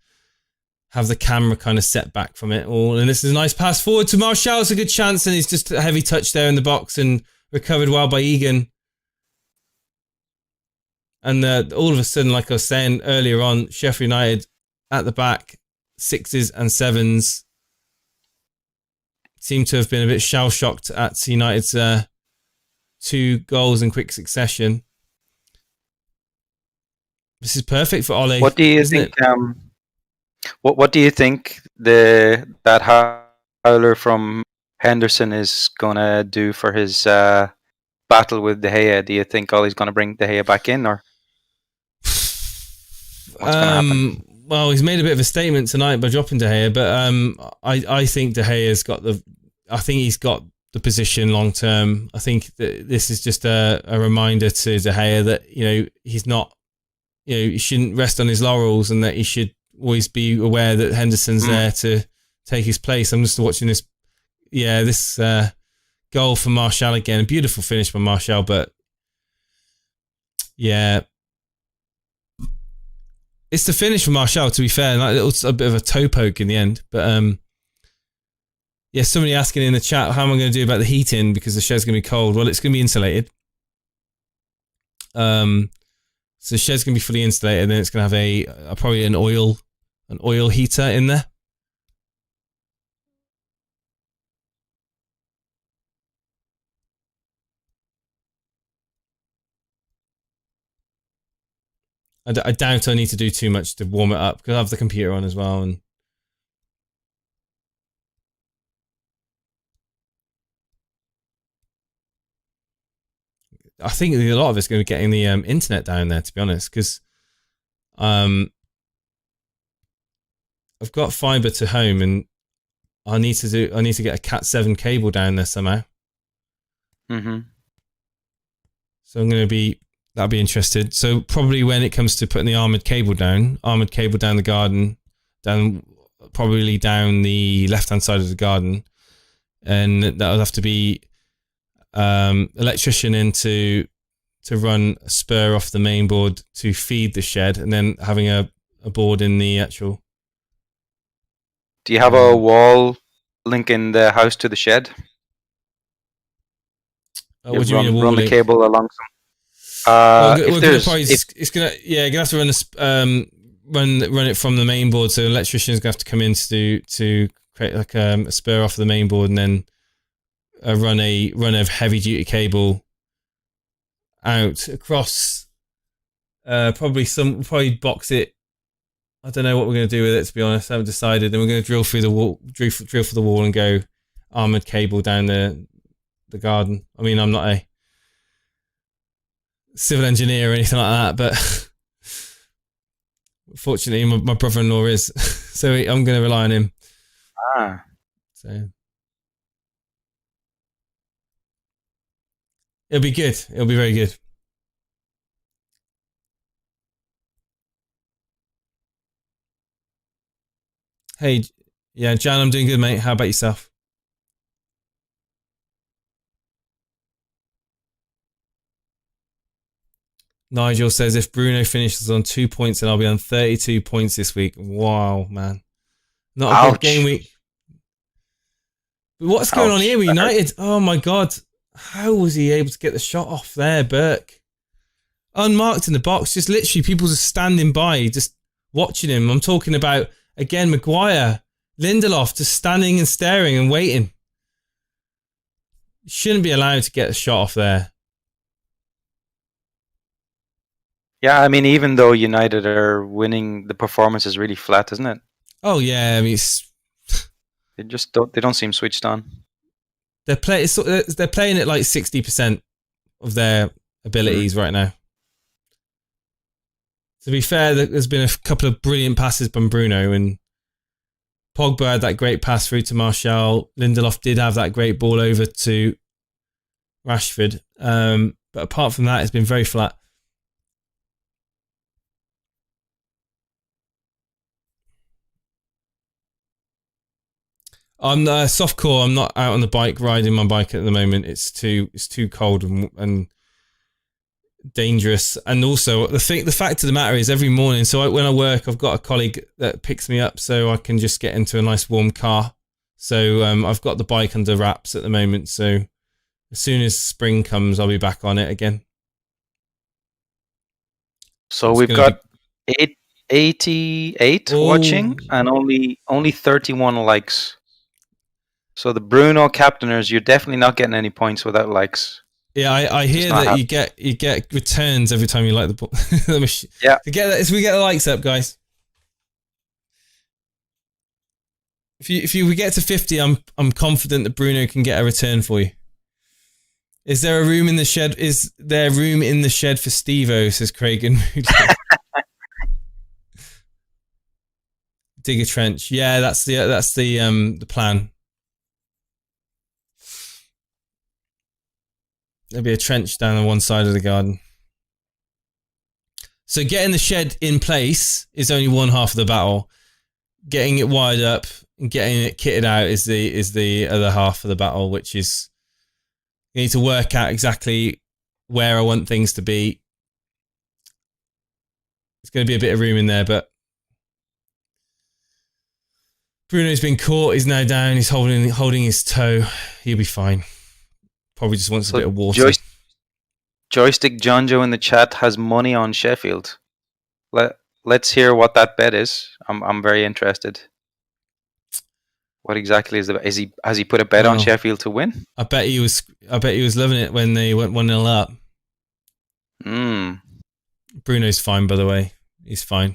have the camera kind of set back from it all. And this is a nice pass forward to Martial. It's a good chance, and he's just a heavy touch there in the box and recovered well by Egan. And all of a sudden, like I was saying earlier on, Sheffield United at the back, 6s and 7s, seem to have been a bit shell-shocked at United's 2 goals in quick succession. This is perfect for Ole. What do you think? What do you think that howler from Henderson is gonna do for his battle with De Gea? Do you think Ole's gonna bring De Gea back in, or what's gonna happen? Well, he's made a bit of a statement tonight by dropping De Gea, but I think De Gea's got he's got the position long term. I think that this is just a reminder to De Gea that he's not, he shouldn't rest on his laurels, and that he should always be aware that Henderson's there to take his place. I'm just watching this goal from Martial again. A beautiful finish by Martial, but yeah, it's the finish from Martial, to be fair. Like, it was a bit of a toe poke in the end, but yeah, somebody asking in the chat, how am I going to do about the heating because the shed's going to be cold? Well, it's going to be insulated. So the shed's going to be fully insulated, and then it's going to have probably an oil heater in there. I doubt I need to do too much to warm it up because I have the computer on as well, and I think a lot of it's going to be getting the internet down there, to be honest, because I've got fiber to home, and I need to get a Cat 7 cable down there somehow. Mm-hmm. So that'll be interested. So probably when it comes to putting the armoured cable down the garden, probably down the left-hand side of the garden, and that'll have to be electrician in to run a spur off the main board to feed the shed, and then having a board in the actual. Do you have a wall linking the house to the shed? What do you mean a wall run link? The cable along some. You're gonna have to run it from the main board. So an electrician's gonna have to come in to create like a spur off the main board, and then run a heavy duty cable out across. Probably box it. I don't know what we're going to do with it, to be honest. I haven't decided. Then we're going to drill through the wall, drill for the wall, and go armoured cable down the garden. I mean, I'm not a civil engineer or anything like that, but fortunately, my brother-in-law is, so I'm going to rely on him. So it'll be good. It'll be very good. Hey, yeah, Jan, I'm doing good, mate. How about yourself? Nigel says, if Bruno finishes on 2 points, then I'll be on 32 points this week. Wow, man. Not a good game week. But what's going on here with United? Oh, my God. How was he able to get the shot off there, Burke? Unmarked in the box. Just literally people just standing by, just watching him. I'm talking about, again, Maguire, Lindelof, just standing and staring and waiting. Shouldn't be allowed to get a shot off there. Yeah, I mean, even though United are winning, the performance is really flat, isn't it? Oh yeah, I mean, they don't seem switched on. They're playing at like 60% of their abilities right now. To be fair, there's been a couple of brilliant passes from Bruno, and Pogba had that great pass through to Martial. Lindelof did have that great ball over to Rashford. But apart from that, it's been very flat. I'm soft core. I'm not out on the bike riding my bike at the moment. It's too cold and dangerous. And also the fact of the matter is, every morning, so when I work, I've got a colleague that picks me up so I can just get into a nice warm car. So I've got the bike under wraps at the moment. So as soon as spring comes, I'll be back on it again. So we've got 88 watching and only 31 likes. So the Bruno captainers, you're definitely not getting any points without likes. Yeah, I hear that you get returns every time you like the ball. Yeah, we get the likes up, guys. If we get to 50, I'm confident that Bruno can get a return for you. Is there a room in the shed? Is there room in the shed for Steve-O? Says Craig and dig a trench. Yeah, that's the plan. There'll be a trench down on one side of the garden. So getting the shed in place is only one half of the battle. Getting it wired up and getting it kitted out is the other half of the battle, which is you need to work out exactly where I want things to be. There's going to be a bit of room in there, but Bruno's been caught. He's now down. He's holding his toe. He'll be fine. Probably just wants a bit of water. Joystick John Joe in the chat has money on Sheffield. Let's hear what that bet is. I'm very interested. What exactly is the bet? Has he put a bet on Sheffield to win? I bet he was loving it when they went 1-0 up. Bruno's fine, by the way. He's fine.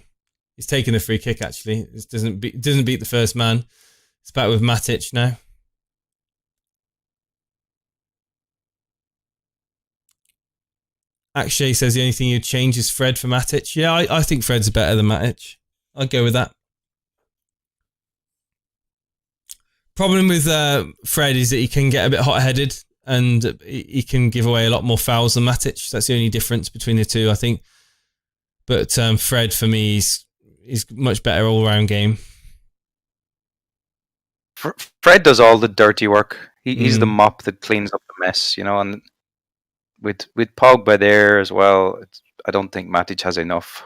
He's taking the free kick. Actually, it doesn't beat the first man. It's back with Matic now. Akshay says the only thing you'd change is Fred for Matic. Yeah, I think Fred's better than Matic. I'd go with that. Problem with Fred is that he can get a bit hot-headed and he can give away a lot more fouls than Matic. That's the only difference between the two, I think. But Fred, for me, is much better all-round game. Fred does all the dirty work. He's the mop that cleans up the mess, and with Pogba there as well, I don't think Matic has enough.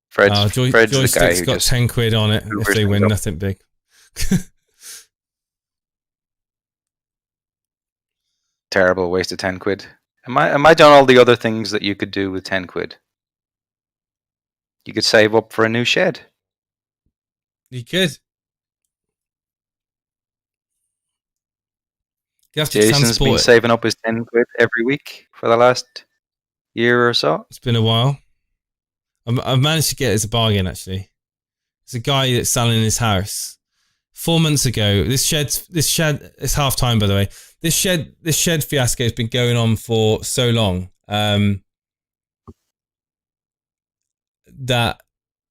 Fred's the guy who got 10 quid on it if they win, nothing big. Terrible waste of 10 quid. Imagine all the other things that you could do with 10 quid. You could save up for a new shed. You could. Jason's been saving up his 10 quid every week for the last year or so. It's been a while. I've managed to get it as a bargain, actually. There's a guy that's selling his house 4 months ago. This shed, it's half time, by the way. This shed fiasco has been going on for so long that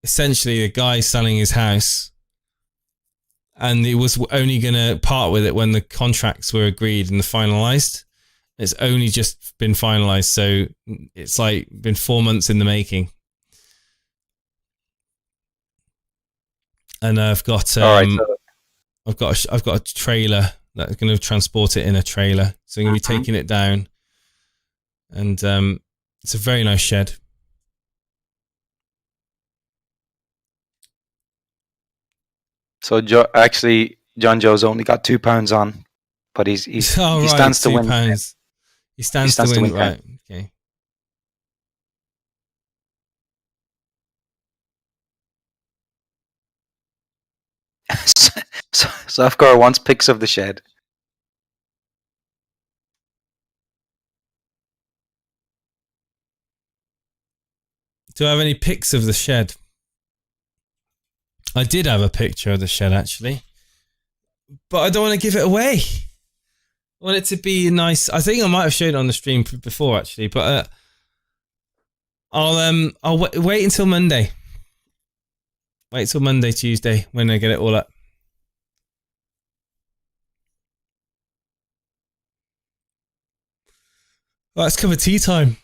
essentially the guy selling his house, and he was only going to part with it when the contracts were agreed and finalised. It's only just been finalised, so it's like been 4 months in the making. And I've got I've got a trailer that's going to transport it in a trailer, so I'm going to be taking it down, and it's a very nice shed. So actually, John Joe's only got £2 on, but he stands to win. £2. He stands to win, right? Okay. So Afghar wants pics of the shed. Do I have any pics of the shed? I did have a picture of the shed, actually, but I don't want to give it away. I want it to be nice. I think I might have showed it on the stream before, actually, but I'll wait until Monday. Wait till Monday, Tuesday when I get it all up. Right, let's cover tea time.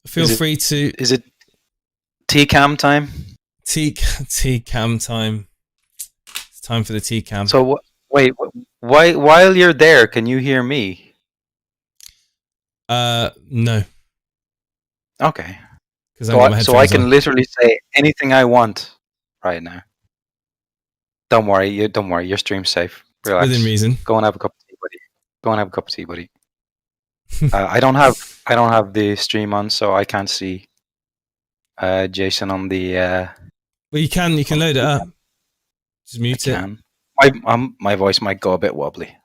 Feel free to. Is it tea cam time? Tea cam time. It's time for the tea cam. So wait, while you're there, can you hear me? No. Okay. So I can literally say anything I want right now. Don't worry. Your stream's safe. Relax. Within reason. Go and have a cup of tea, buddy. Go and have a cup of tea, buddy. I don't have the stream on, so I can't see Jason on the. Well, you can load it up. Just mute it. My voice might go a bit wobbly.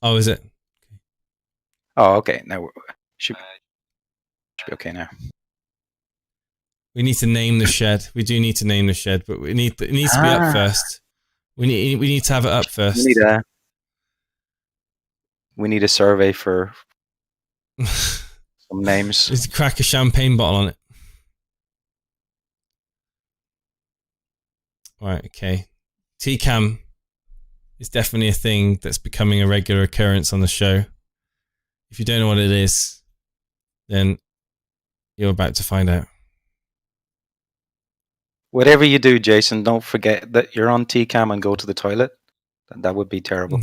Oh, is it? Oh, okay. Now should be okay now. We need to name the shed. We do need to name the shed, but it needs to be up first. We need to have it up first. We need a survey for some names. Let's crack a champagne bottle on it. Right, okay. T-Cam is definitely a thing that's becoming a regular occurrence on the show. If you don't know what it is, then you're about to find out. Whatever you do, Jason, don't forget that you're on T-Cam and go to the toilet. That would be terrible.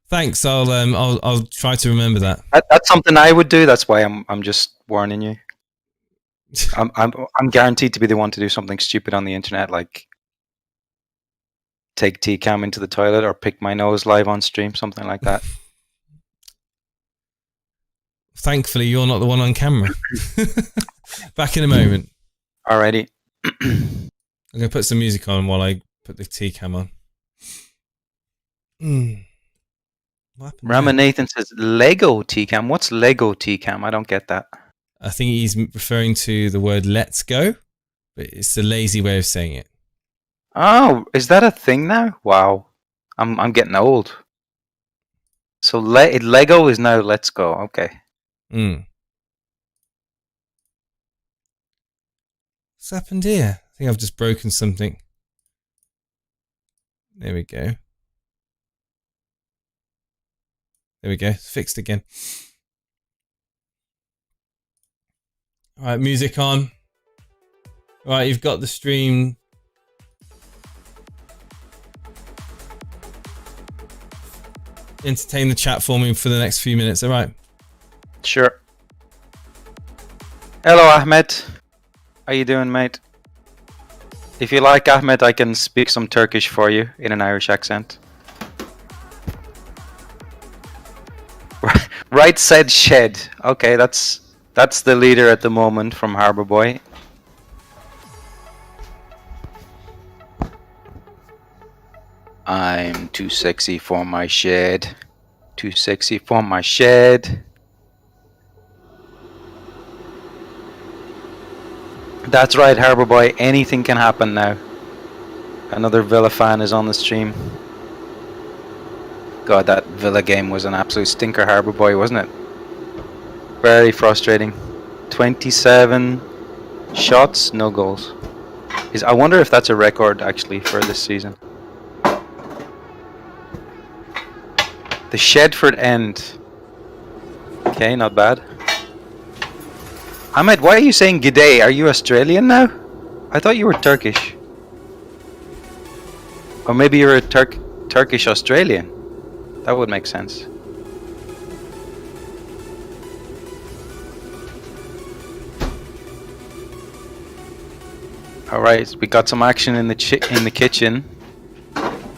Thanks. I'll try to remember that. That's something I would do. That's why I'm just warning you. I'm guaranteed to be the one to do something stupid on the internet, like take T-Cam into the toilet or pick my nose live on stream, something like that. Thankfully, you're not the one on camera. Back in a moment. Alrighty. I'm going to put some music on while I put the T-Cam on. Rama Nathan says Lego T-Cam. What's Lego T-Cam? I don't get that. I think he's referring to the word let's go, but it's a lazy way of saying it. Oh, is that a thing now? Wow. I'm getting old. So Lego is now let's go. Okay. What's happened here? I think I've just broken something. There we go. There we go. It's fixed again. All right, music on. All right, you've got the stream. Entertain the chat for me for the next few minutes. All right. Sure. Hello, Ahmed. How you doing, mate? If you like, Ahmed, I can speak some Turkish for you in an Irish accent. Right said shed. Okay, that's the leader at the moment from Harbour Boy. I'm too sexy for my shed. Too sexy for my shed. That's right, Harbour Boy. Anything can happen now. Another Villa fan is on the stream. God, that Villa game was an absolute stinker, Harbour Boy, wasn't it? Very frustrating. 27 shots, no goals. I wonder if that's a record, actually, for this season. The Shedford end. Okay, not bad. Ahmed, why are you saying g'day? Are you Australian now? I thought you were Turkish. Or maybe you're a Turkish Australian. That would make sense. Alright, we got some action in the kitchen.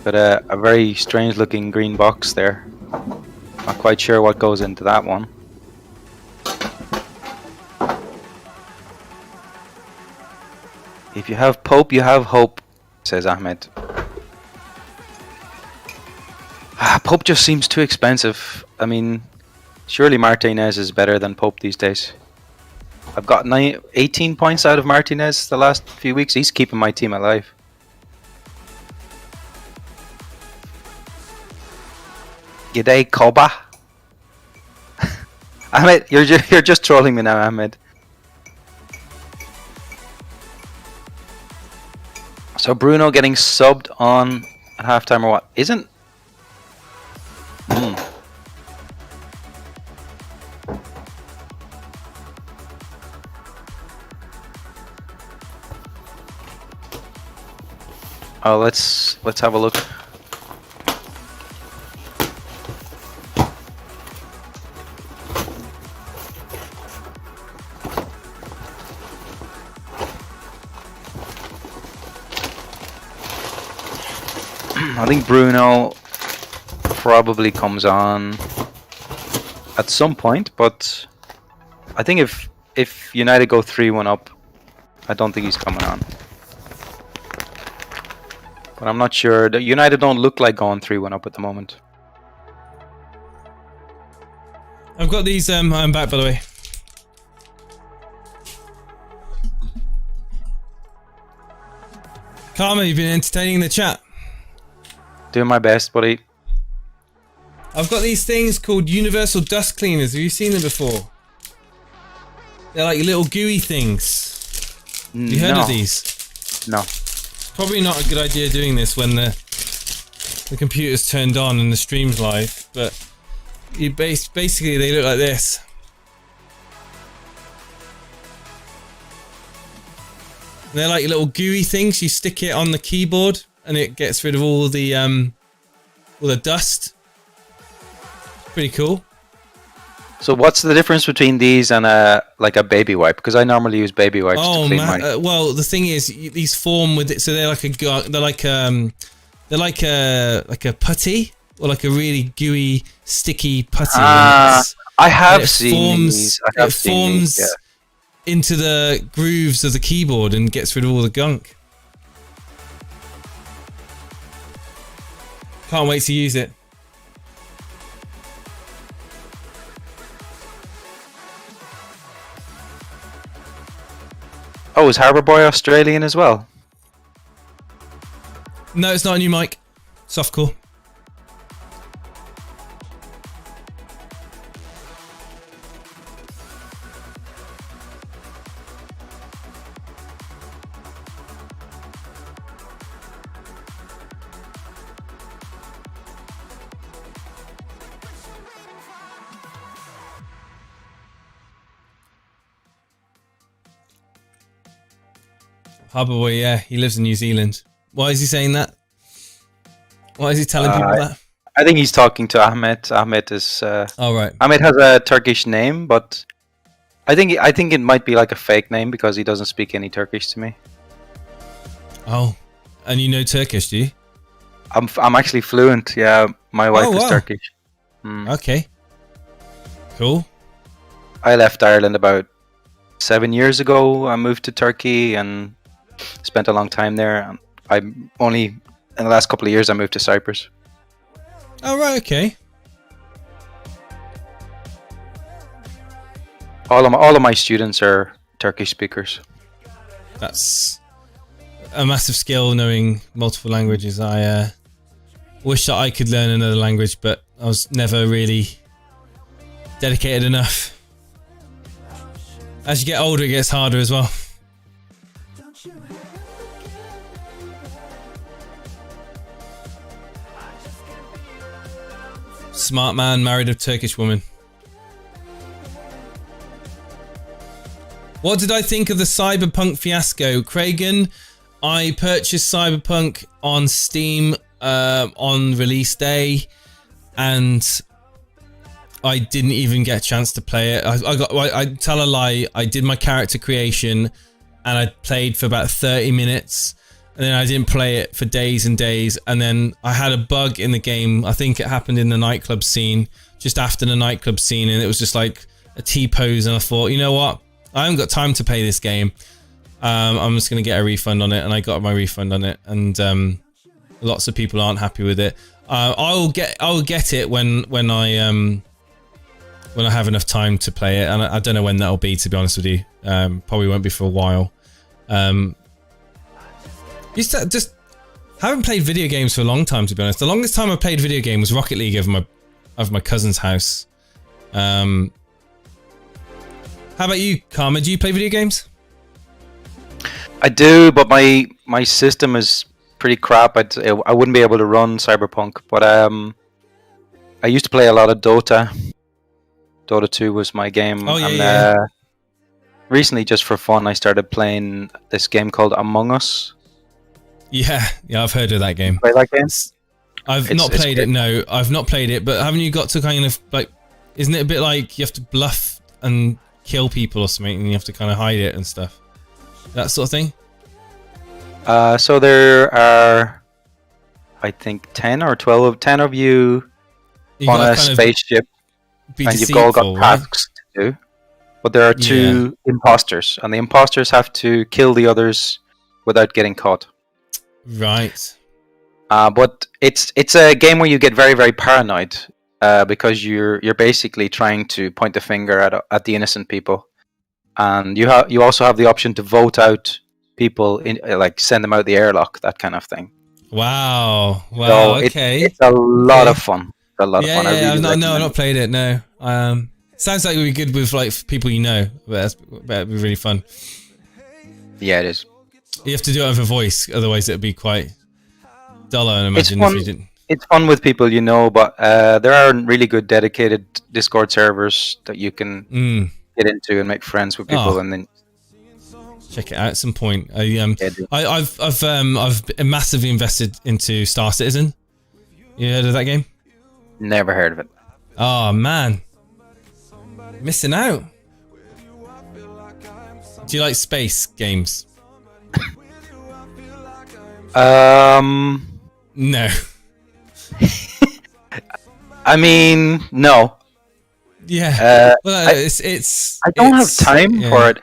Got a very strange looking green box there. Not quite sure what goes into that one. If you have Pope, you have hope, says Ahmed. Pope just seems too expensive. I mean, surely Martinez is better than Pope these days. I've got 18 points out of Martinez the last few weeks. He's keeping my team alive. G'day, Koba. Ahmed, you're just trolling me now, Ahmed. So Bruno getting subbed on at halftime or what? Isn't... Oh, let's have a look. I think Bruno probably comes on at some point, but I think if United go 3-1 up, I don't think he's coming on. But I'm not sure. The United don't look like going 3-1 up at the moment. I've got these. I'm back, by the way. Karma, you've been entertaining the chat. Doing my best, buddy. I've got these things called universal dust cleaners. Have you seen them before? They're like little gooey things. Have you heard of these? No. Probably not a good idea doing this when the computer's turned on and the stream's live, but you basically they look like this. They're like little gooey things. You stick it on the keyboard and it gets rid of all the dust. Pretty cool. So what's the difference between these and like a baby wipe? Because I normally use baby wipes to clean my... well, the thing is, these form with it, so they're like a putty or like a really gooey, sticky putty. I have seen these. It forms into the grooves of the keyboard and gets rid of all the gunk. Can't wait to use it. Oh, is Harbour Boy Australian as well? No, it's not a new mic. Softcore. Harbour Boy, yeah, he lives in New Zealand. Why is he saying that? Why is he telling people that? I think he's talking to Ahmed. Ahmed is. Oh right. Ahmed has a Turkish name, but I think it might be like a fake name because he doesn't speak any Turkish to me. Oh, and you know Turkish, do you? I'm actually fluent. Yeah, my wife is Turkish. Okay. Cool. I left Ireland about 7 years ago. I moved to Turkey and spent a long time there. I only in the last couple of years I moved to Cyprus. Oh right, okay. All of my students are Turkish speakers. That's a massive skill, knowing multiple languages. I wish that I could learn another language, but I was never really dedicated enough. As you get older, it gets harder as well. Smart man married a Turkish woman. What did I think of the Cyberpunk fiasco? Craigan, I purchased Cyberpunk on Steam on release day, and I didn't even get a chance to play it. I tell a lie, I did my character creation and I played for about 30 minutes, and then I didn't play it for days and days, and then I had a bug in the game. I think it happened in the nightclub scene, just after the nightclub scene, and it was just like a T-pose, and I thought, you know what? I haven't got time to play this game. I'm just going to get a refund on it, and I got my refund on it, and lots of people aren't happy with it. I will get it when I have enough time to play it, and I don't know when that'll be, to be honest with you. Probably won't be for a while. Just haven't played video games for a long time, to be honest. The longest time I played video game was Rocket League over my cousin's house. How about you, Karma? Do you play video games? I do, but my system is pretty crap. I wouldn't be able to run Cyberpunk, but I used to play a lot of Dota. Dota 2 was my game. Oh yeah. Recently, just for fun, I started playing this game called Among Us. Yeah, I've heard of that game. Play that game? I've not played it. No, I've not played it. But haven't you got to kind of like? Isn't it a bit like you have to bluff and kill people or something, and you have to kind of hide it and stuff? That sort of thing. So there are, I think, 10 or 10 of you on a spaceship, and you've all got tasks to do. But there are two imposters, and the imposters have to kill the others without getting caught. Right. But it's a game where you get very, very paranoid because you're basically trying to point the finger at the innocent people, and you also have the option to vote out people, like send them out the airlock, that kind of thing. Wow. So Okay. It's a lot of fun. A lot of fun. I've not played it. No. Sounds like it would be good with like people you know. But that'd be really fun. Yeah, it is. You have to do it with a voice, otherwise it'd be quite dull, I imagine. If you didn't. It's fun with people you know, but there are really good dedicated Discord servers that you can get into and make friends with people, and then check it out at some point. I've massively invested into Star Citizen. You heard of that game? Never heard of it. Oh man, missing out. Do you like space games? No. I mean, no. Yeah. Well, it's. I don't have time for it.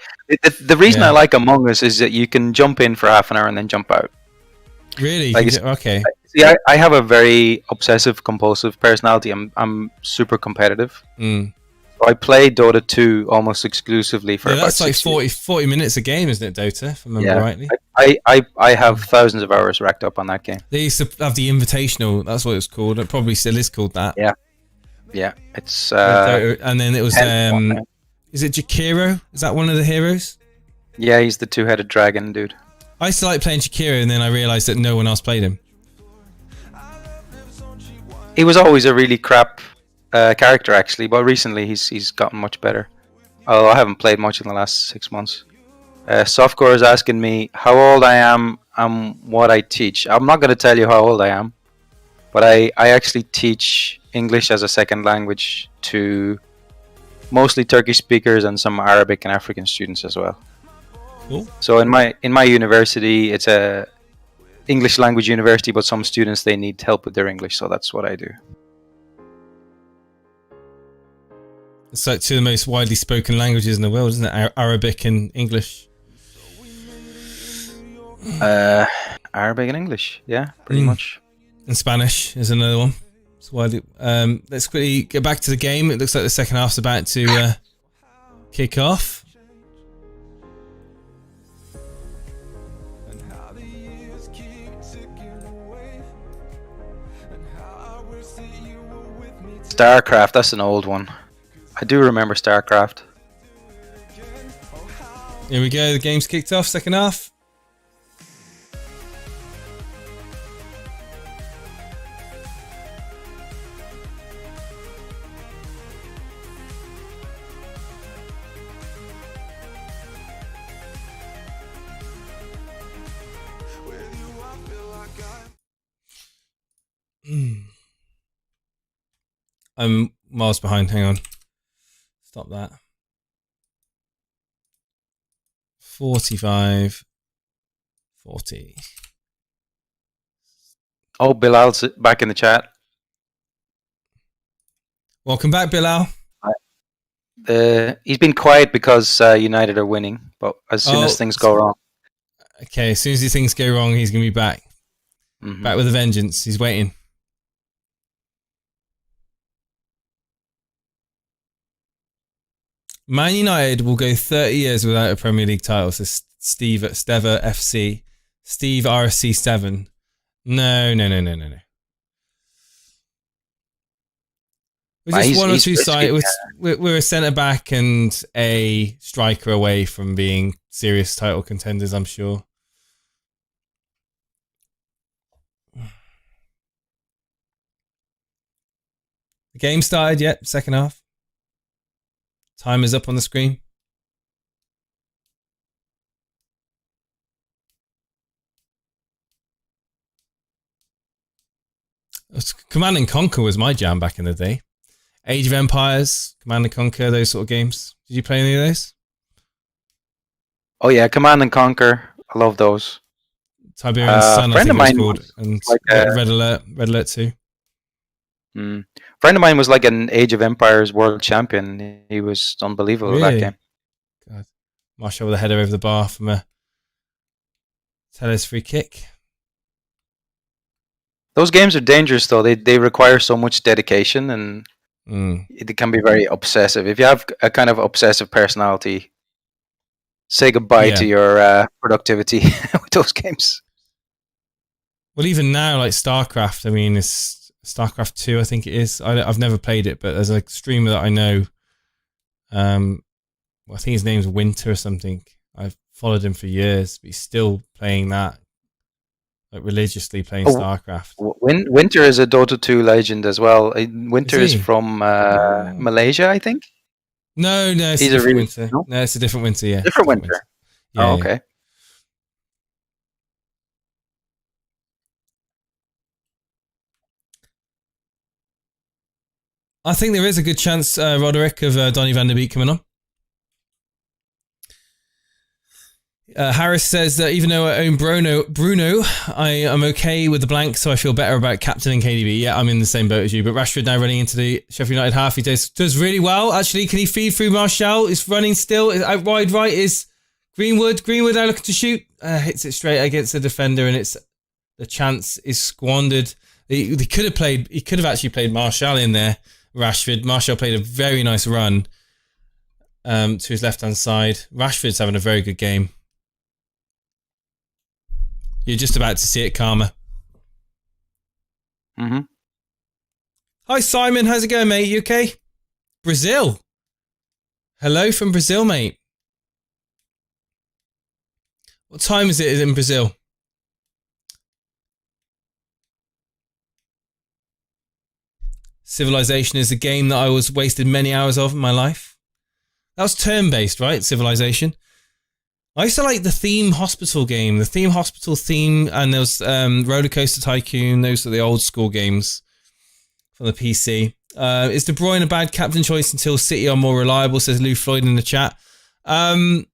The reason I like Among Us is that you can jump in for half an hour and then jump out. Really? Like, okay. See, I have a very obsessive compulsive personality. I'm super competitive. So I play Dota 2 almost exclusively for about that's like 40 minutes a game, isn't it, Dota, if I remember rightly? I have thousands of hours racked up on that game. They used to have the Invitational, that's what it was called. It probably still is called that. Yeah, it's and then it was is it Jakiro? Is that one of the heroes? Yeah, he's the two-headed dragon dude. I used to like playing Jakiro, and then I realised that no one else played him. He was always a really crap character, actually, but recently he's gotten much better. Although I haven't played much in the last 6 months. Softcore is asking me how old I am and what I teach. I'm not going to tell you how old I am, but I actually teach English as a second language to mostly Turkish speakers and some Arabic and African students as well. Cool. So in my university, it's a English language university, but some students, they need help with their English, so that's what I do. It's like two of the most widely spoken languages in the world, isn't it? Arabic and English. Arabic and English, yeah, pretty much. And Spanish is another one. It's widely. Let's quickly get back to the game. It looks like the second half's about to kick off. StarCraft, that's an old one. I do remember StarCraft. Here we go, the game's kicked off, second half. I'm miles behind, hang on. Stop that. 45, 40. Oh, Bilal's back in the chat. Welcome back, Bilal. He's been quiet because United are winning, but as soon as things go wrong. Okay, as soon as these things go wrong, he's going to be back. Back with a vengeance. He's waiting. Man United will go 30 years without a Premier League title, says Steve at Steva FC. Steve RSC7. No. We're just we're a centre back and a striker away from being serious title contenders, I'm sure. The game started yet? Second half. Time is up on the screen. Command and Conquer was my jam back in the day. Age of Empires, Command and Conquer, those sort of games. Did you play any of those? Oh yeah, Command and Conquer. I love those. Tiberian Sun, I think it was called. And like Red Alert 2. A friend of mine was like an Age of Empires world champion. He was unbelievable at that game. God. Marshall with a header over the bar from a Tellez free kick. Those games are dangerous though. They require so much dedication and it can be very obsessive. If you have a kind of obsessive personality, say goodbye to your productivity with those games. Well, even now, like StarCraft, I mean, it's StarCraft 2, I think it is. I've never played it, but there's a streamer that I know. I think his name's Winter or something. I've followed him for years, but he's still playing that, like religiously playing StarCraft. Winter is a Dota 2 legend as well. Winter is from Malaysia, I think. No, it's a different Winter. No, it's a different Winter, yeah. Different Winter. Yeah, oh, okay. Yeah. I think there is a good chance, Roderick, of Donny van der Beek coming on. Harris says that even though I own Bruno, I am okay with the blank, so I feel better about captaining KDB. Yeah, I'm in the same boat as you, but Rashford now running into the Sheffield United half. He does really well, actually. Can he feed through Martial? It's running still. Out wide right is Greenwood. Greenwood now looking to shoot. Hits it straight against the defender, and the chance is squandered. He could have actually played Martial in there. Rashford. Martial played a very nice run to his left-hand side. Rashford's having a very good game. You're just about to see it, Karma. Mm-hmm. Hi, Simon. How's it going, mate? You okay? Brazil. Hello from Brazil, mate. What time is it in Brazil? Civilization is a game that I was wasted many hours of in my life. That was turn-based, right? Civilization. I used to like the Theme Hospital game, the Theme Hospital theme, and there was Rollercoaster Tycoon. Those are the old school games from the PC. Is De Bruyne a bad captain choice until City are more reliable? Says Lou Floyd in the chat. The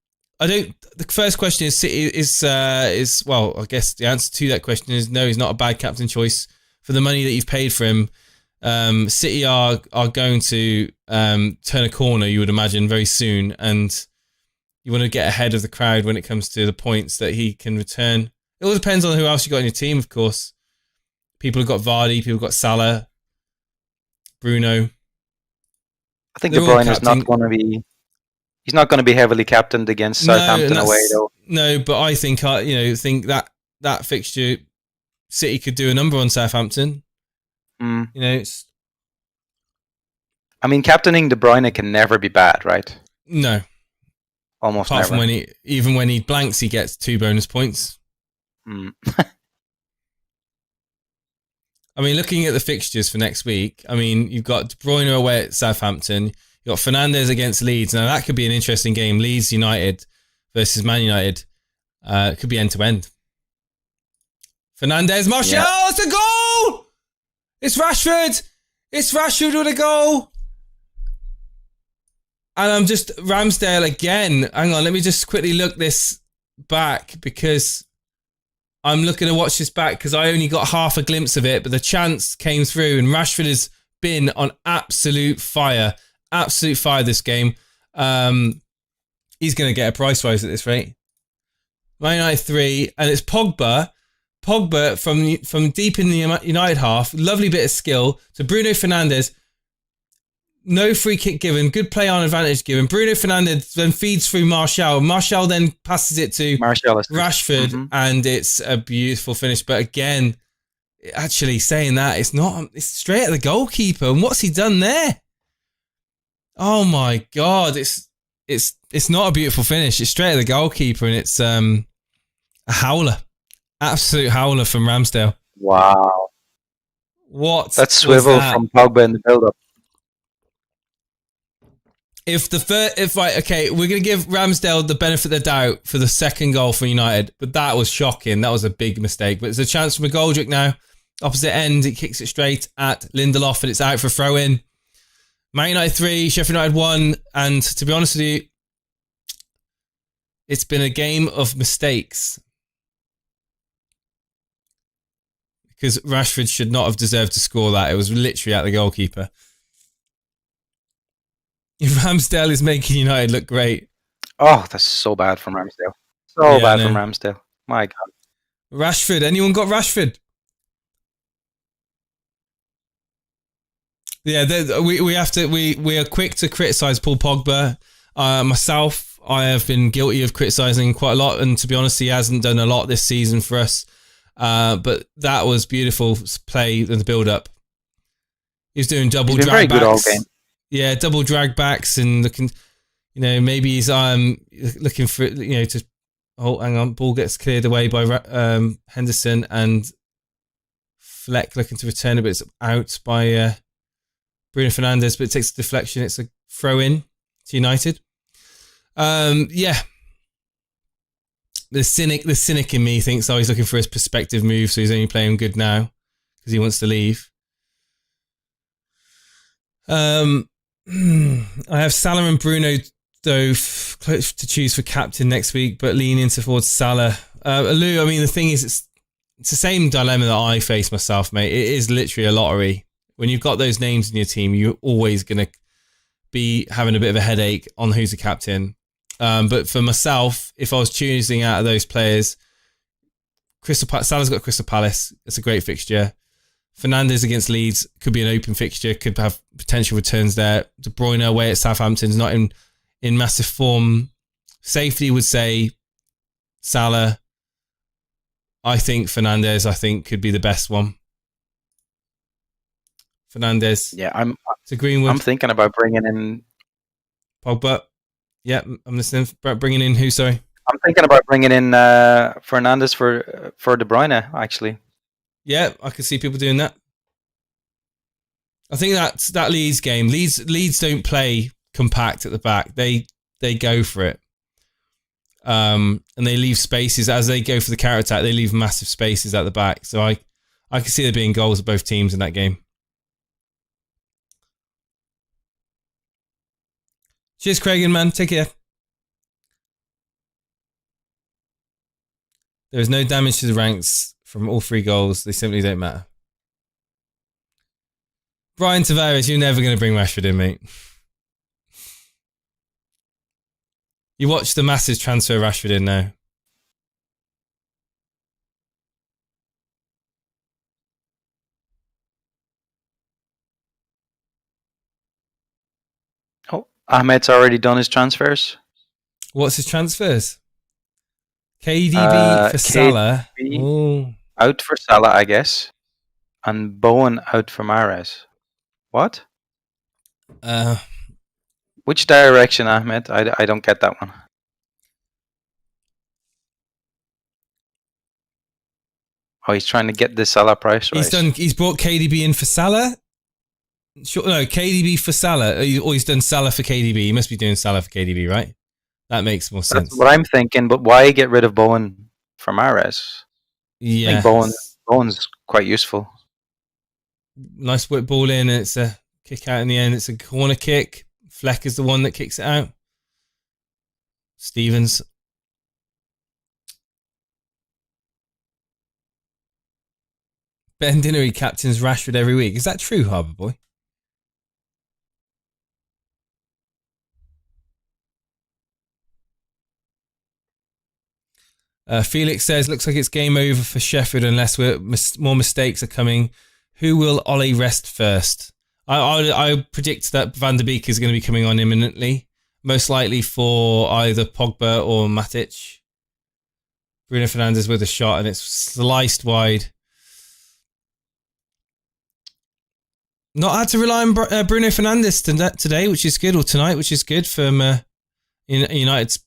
first question is City is well. I guess the answer to that question is no. He's not a bad captain choice for the money that you've paid for him. City are going to turn a corner, you would imagine, very soon, and you want to get ahead of the crowd when it comes to the points that he can return. It all depends on who else you got in your team, of course. People have got Vardy, people have got Salah, Bruno. I think De Bruyne is not going to be. He's not going to be heavily captained against Southampton away, though. No, but I think think that fixture, City could do a number on Southampton. It's. I mean, captaining De Bruyne can never be bad, right? No. Almost Apart never. From when he blanks, he gets 2 bonus points. I mean, looking at the fixtures for next week, I mean, you've got De Bruyne away at Southampton. You've got Fernandes against Leeds. Now, that could be an interesting game. Leeds United versus Man United. It could be end-to-end. Fernandes, Martial, it's a goal! It's Rashford! It's Rashford with a goal! And I'm just Ramsdale again. Hang on, let me just quickly look this back because I'm looking to watch this back because I only got half a glimpse of it, but the chance came through and Rashford has been on absolute fire this game. He's going to get a price rise at this rate. Man United 3, and it's Pogba from deep in the United half, lovely bit of skill to Bruno Fernandes. No free kick given. Good play on advantage given. Bruno Fernandes then feeds through Martial. Martial then passes it to Rashford, and it's a beautiful finish. But again, actually saying that, it's straight at the goalkeeper. And what's he done there? Oh my God. It's it's not a beautiful finish. It's straight at the goalkeeper, and it's a howler, absolute howler from Ramsdale. Wow, what that swivel from Pogba in the build-up. We're gonna give Ramsdale the benefit of the doubt for the second goal for United, but that was shocking. That was a big mistake. But there's a chance from McGoldrick now, opposite end. He kicks it straight at Lindelof, and it's out for throw in. Man United 3, Sheffield United 1, and to be honest with you, it's been a game of mistakes. Because Rashford should not have deserved to score that. It was literally at the goalkeeper. Ramsdale is making United look great. Oh, that's so bad from Ramsdale. So bad from Ramsdale. My God. Rashford. Anyone got Rashford? Yeah, we have to. We are quick to criticise Paul Pogba. Myself, I have been guilty of criticising quite a lot, and to be honest, he hasn't done a lot this season for us. But that was beautiful play in the build-up. He was doing double drag backs. Very good all game. Yeah, double drag backs and looking. Maybe he's looking for to. Oh, hang on! Ball gets cleared away by Henderson, and Fleck looking to return it, but it's out by Bruno Fernandes. But it takes a deflection. It's a throw in to United. Yeah. The cynic in me thinks, he's looking for his perspective move, so he's only playing good now because he wants to leave. I have Salah and Bruno though close to choose for captain next week, but leaning towards Salah. Lou, I mean, the thing is, it's the same dilemma that I face myself, mate. It is literally a lottery. When you've got those names in your team, you're always going to be having a bit of a headache on who's the captain. But for myself, if I was choosing out of those players, Salah's got Crystal Palace. It's a great fixture. Fernandes against Leeds could be an open fixture, could have potential returns there. De Bruyne away at Southampton's not in massive form. Safety would say Salah. I think Fernandes, could be the best one. Fernandes. Yeah, I'm to Greenwood. I'm thinking about bringing in Pogba. Yeah, I'm listening. Bringing in who, sorry? I'm thinking about bringing in Fernandes for De Bruyne, actually. Yeah, I can see people doing that. I think that Leeds game. Leeds don't play compact at the back. They go for it. And they leave spaces as they go for the counter attack. They leave massive spaces at the back. So I can see there being goals of both teams in that game. Cheers, Craig and man. Take care. There is no damage to the ranks from all 3 goals. They simply don't matter. Brian Tavares, you're never going to bring Rashford in, mate. You watch the massive transfer Rashford in now. Oh, Ahmed's already done his transfers. What's his transfers? KDB for Salah. Out for Salah, I guess. And Bowen out for Mahrez. What? Which direction, Ahmed? I don't get that one. Oh, he's trying to get the Salah price right. He's brought KDB in for Salah? Sure, no, KDB for Salah. Or he's done Salah for KDB. He must be doing Salah for KDB, right? That makes more sense. That's what I'm thinking, but why get rid of Bowen for Mahrez? Yeah. I think Bowen's quite useful. Nice whip ball in, and it's a kick out in the end. It's a corner kick. Fleck is the one that kicks it out. Stevens. Ben Dinnery captains Rashford every week. Is that true, Harbour Boy? Felix says, looks like it's game over for Sheffield unless more mistakes are coming. Who will Ollie rest first? I predict that Van der Beek is going to be coming on imminently. Most likely for either Pogba or Matic. Bruno Fernandes with a shot and it's sliced wide. Not had to rely on Bruno Fernandes today, which is good, or tonight, which is good from in United's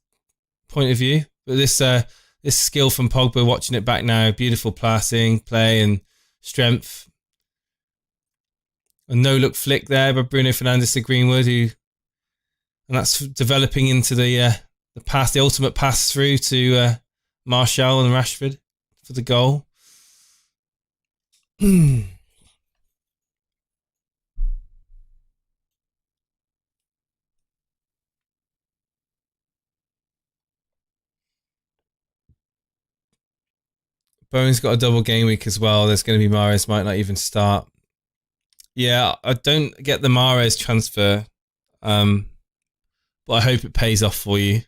point of view. But this skill from Pogba, watching it back now, beautiful passing, play, and strength. A no-look flick there by Bruno Fernandes to Greenwood, and that's developing into the ultimate pass through to Martial and Rashford for the goal. Bowen's got a double game week as well. There's going to be Mahrez might not even start. Yeah, I don't get the Mahrez transfer, but I hope it pays off for you.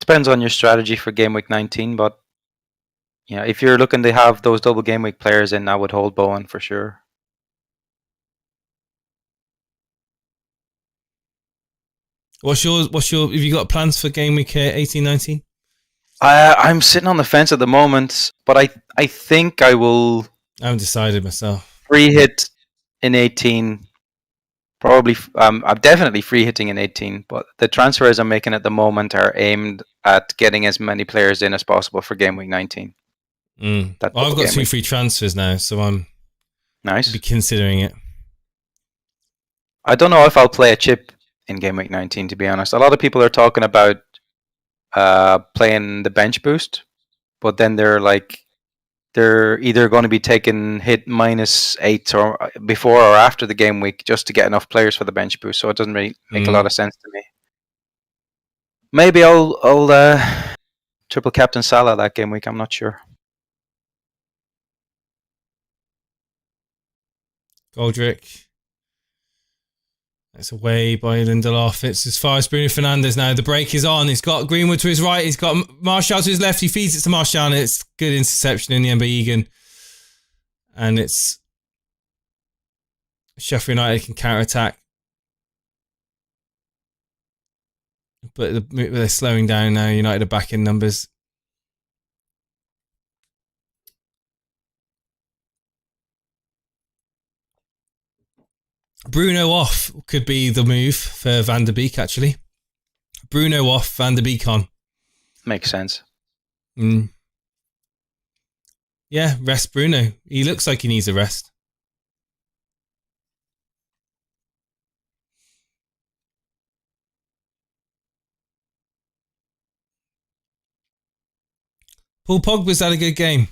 Depends on your strategy for game week 19, but yeah, if you're looking to have those double game week players in, I would hold Bowen for sure. What's your? Have you got plans for game week 18, 19? I'm sitting on the fence at the moment, but I think I will. I haven't decided myself. Free hit in 18. Probably, I'm definitely free hitting in 18, but the transfers I'm making at the moment are aimed at getting as many players in as possible for game week 19. Well, I've got 2 free transfers now, so I'm nice. Be considering it. I don't know if I'll play a chip in game week 19, to be honest. A lot of people are talking about playing the bench boost, but then they're either going to be taking hit -8 or before or after the game week just to get enough players for the bench boost. So it doesn't really make a lot of sense to me. Maybe I'll triple captain Salah that game week. I'm not sure. Goldrick. It's away by Lindelof. It's as far as Bruno Fernandes now. The break is on. He's got Greenwood to his right. He's got Martial to his left. He feeds it to Martial, and it's good interception in the end by Egan. And it's Sheffield United can counter-attack. But they're slowing down now. United are back in numbers. Bruno off could be the move for Van der Beek, actually. Bruno off, Van der Beek on. Makes sense. Yeah, rest Bruno. He looks like he needs a rest. Paul Pogba's had a good game.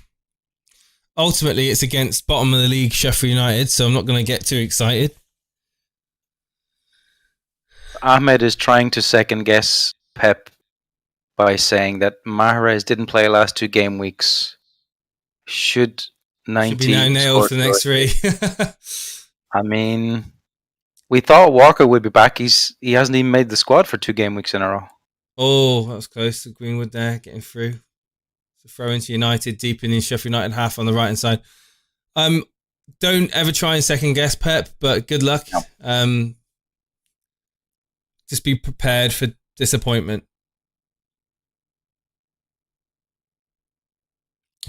Ultimately, it's against bottom of the league Sheffield United, so I'm not going to get too excited. Ahmed is trying to second guess Pep by saying that Mahrez didn't play last 2 game weeks. Should 90 be now nailed for the next 3. I mean, we thought Walker would be back. He hasn't even made the squad for 2 game weeks in a row. Oh, that was close to Greenwood there, getting through. So throw into United, deep in the Sheffield United half on the right hand side. Don't ever try and second guess Pep, but good luck. No. Just be prepared for disappointment.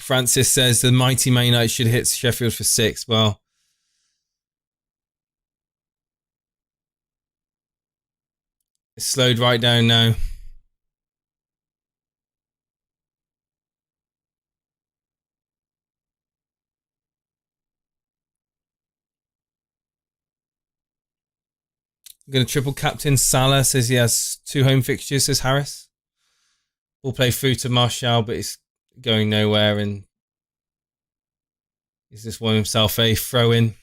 Francis says the mighty Man United should hit Sheffield for 6. Well, it's slowed right down now. I'm going to triple captain Salah. Says he has 2 home fixtures, says Harris. We'll play through to Martial, but it's going nowhere. And he's just won himself a throw-in.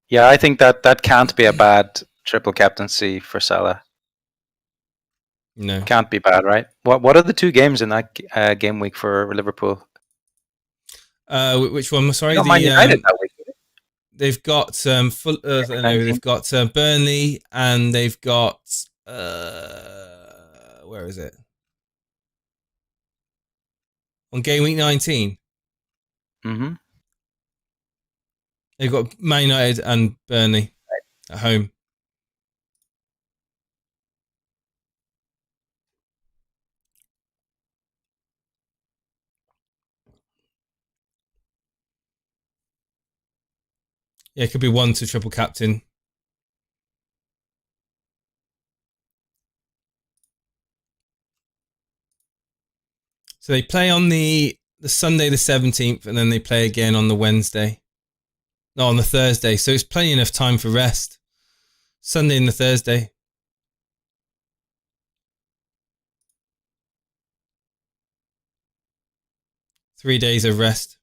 Yeah, I think that can't be a bad triple captaincy for Salah. No. Can't be bad, right? What are the 2 games in that game week for Liverpool? Which one? Sorry, Man United that week. They've got they've got Burnley, and they've got where is it? On game week 19. Mm-hmm. They've got Man United and Burnley at home. Yeah, it could be 1 to triple captain. So they play on the Sunday the 17th, and then they play again on the Wednesday. No, on the Thursday. So it's plenty enough time for rest. Sunday and the Thursday. Three days of rest.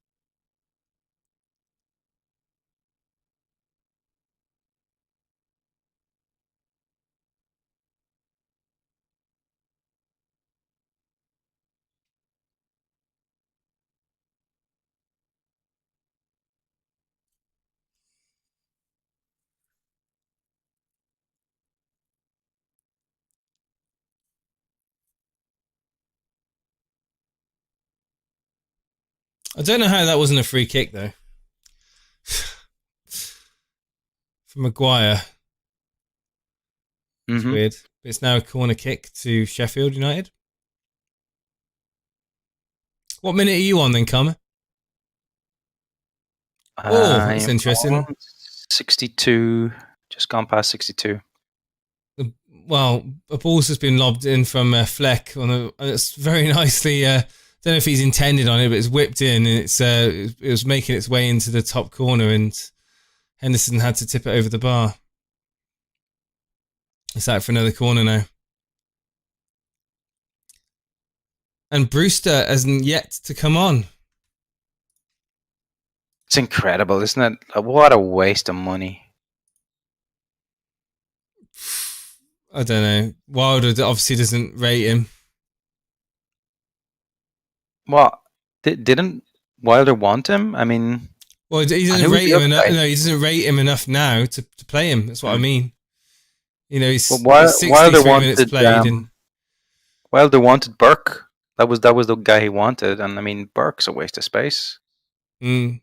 I don't know how that wasn't a free kick, though. From Maguire. It's weird. It's now a corner kick to Sheffield United. What minute are you on then, Carmer? That's interesting. 62. Just gone past 62. Well, a ball's just been lobbed in from Fleck. It's very nicely... I don't know if he's intended on it, but it's whipped in, and it was making its way into the top corner, and Henderson had to tip it over the bar. It's out for another corner now. And Brewster hasn't yet to come on. It's incredible, isn't it? What a waste of money. I don't know. Wilder obviously doesn't rate him. What? Didn't Wilder want him? I mean... Well, he doesn't rate him enough. No, he doesn't rate him enough now to play him. That's what I mean. You know, he's 63 minutes played. Wilder wanted Burke. That was the guy he wanted. And I mean, Burke's a waste of space. Mm.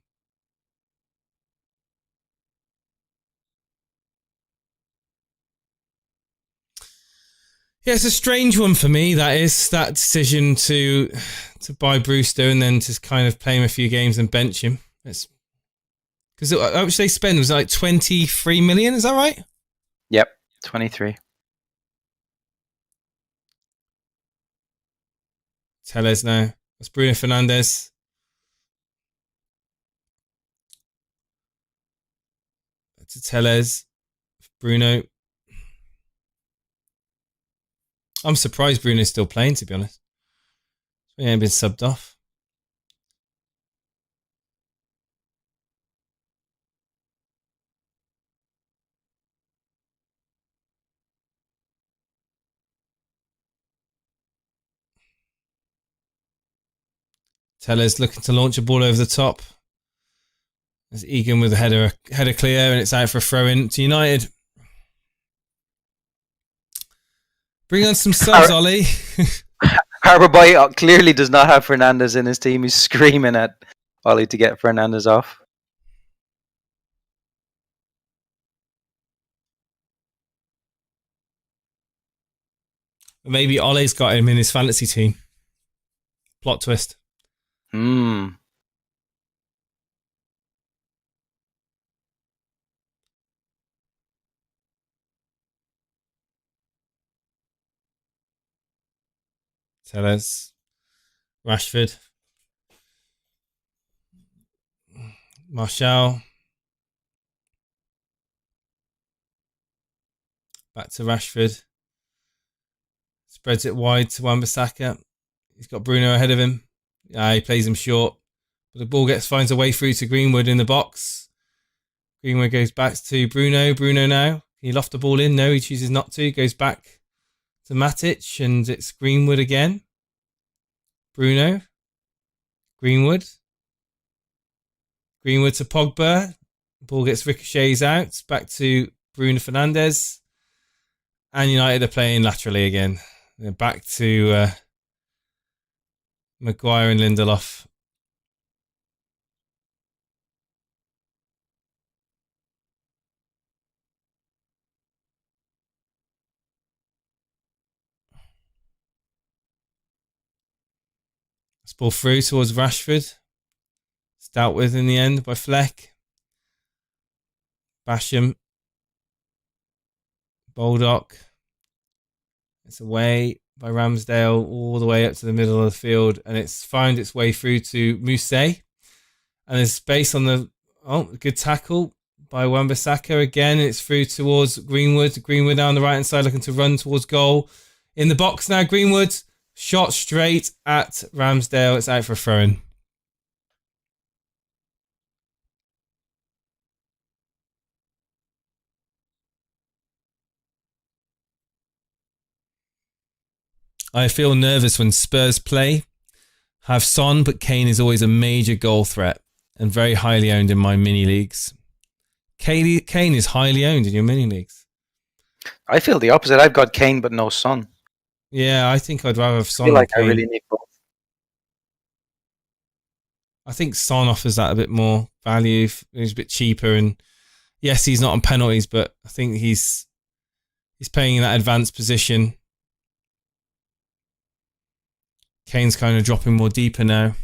Yeah, it's a strange one for me. That decision to buy Brewster and then to kind of play him a few games and bench him. It's because how much they spend was like 23 million. Is that right? Yep, 23. Tellez now. That's Bruno Fernandes. To Tellez. Bruno. I'm surprised Bruno's still playing, to be honest. He ain't been subbed off. Tellez looking to launch a ball over the top. There's Egan with a header clear, and it's out for a throw in to United. Bring on some subs, Ollie. Harbour Boy clearly does not have Fernandes in his team. He's screaming at Ollie to get Fernandes off. Maybe Ollie's got him in his fantasy team. Plot twist. Tellez. Rashford. Martial. Back to Rashford. Spreads it wide to Wan-Bissaka. He's got Bruno ahead of him. He plays him short. But the ball finds a way through to Greenwood in the box. Greenwood goes back to Bruno. Bruno now. Can he loft the ball in? No, he chooses not to. Goes back to Matic, and it's Greenwood again. Bruno. Greenwood. Greenwood to Pogba. The ball gets ricochets out. Back to Bruno Fernandes. And United are playing laterally again. They're back to Maguire and Lindelof. It's ball through towards Rashford. It's dealt with in the end by Fleck. Basham. Baldock. It's away. by Ramsdale all the way up to the middle of the field, and it's found its way through to Mousset. And there's space on the good tackle by Wan-Bissaka again. It's through towards Greenwood. Greenwood down the right hand side looking to run towards goal. In the box now, Greenwood shot straight at Ramsdale. It's out for a throw-in. I feel nervous when Spurs play. Have Son, but Kane is always a major goal threat and very highly owned in my mini leagues. Kane is highly owned in your mini leagues. I feel the opposite. I've got Kane, but no Son. Yeah, I think I'd rather have Son. I feel like than Kane. I really need both. I think Son offers that a bit more value. He's a bit cheaper, and yes, he's not on penalties, but I think he's playing in that advanced position. Kane's kind of dropping more deeper now.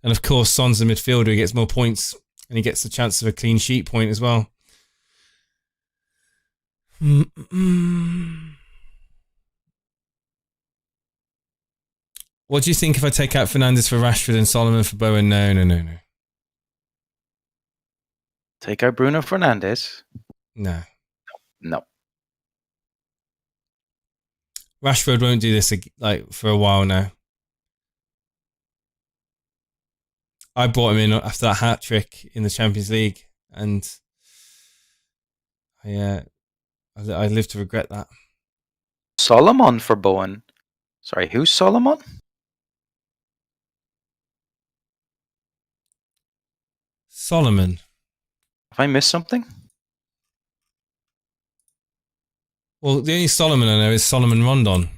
And of course, Son's the midfielder. He gets more points and he gets the chance of a clean sheet point as well. What do you think if I take out Fernandes for Rashford and Solomon for Bowen? No. Take out Bruno Fernandes? No. Rashford won't do this for a while now. I brought him in after that hat trick in the Champions League, and I live to regret that. Solomon for Bowen. Sorry, who's Solomon? Solomon. Have I missed something? Well, the only Solomon I know is Solomon Rondon.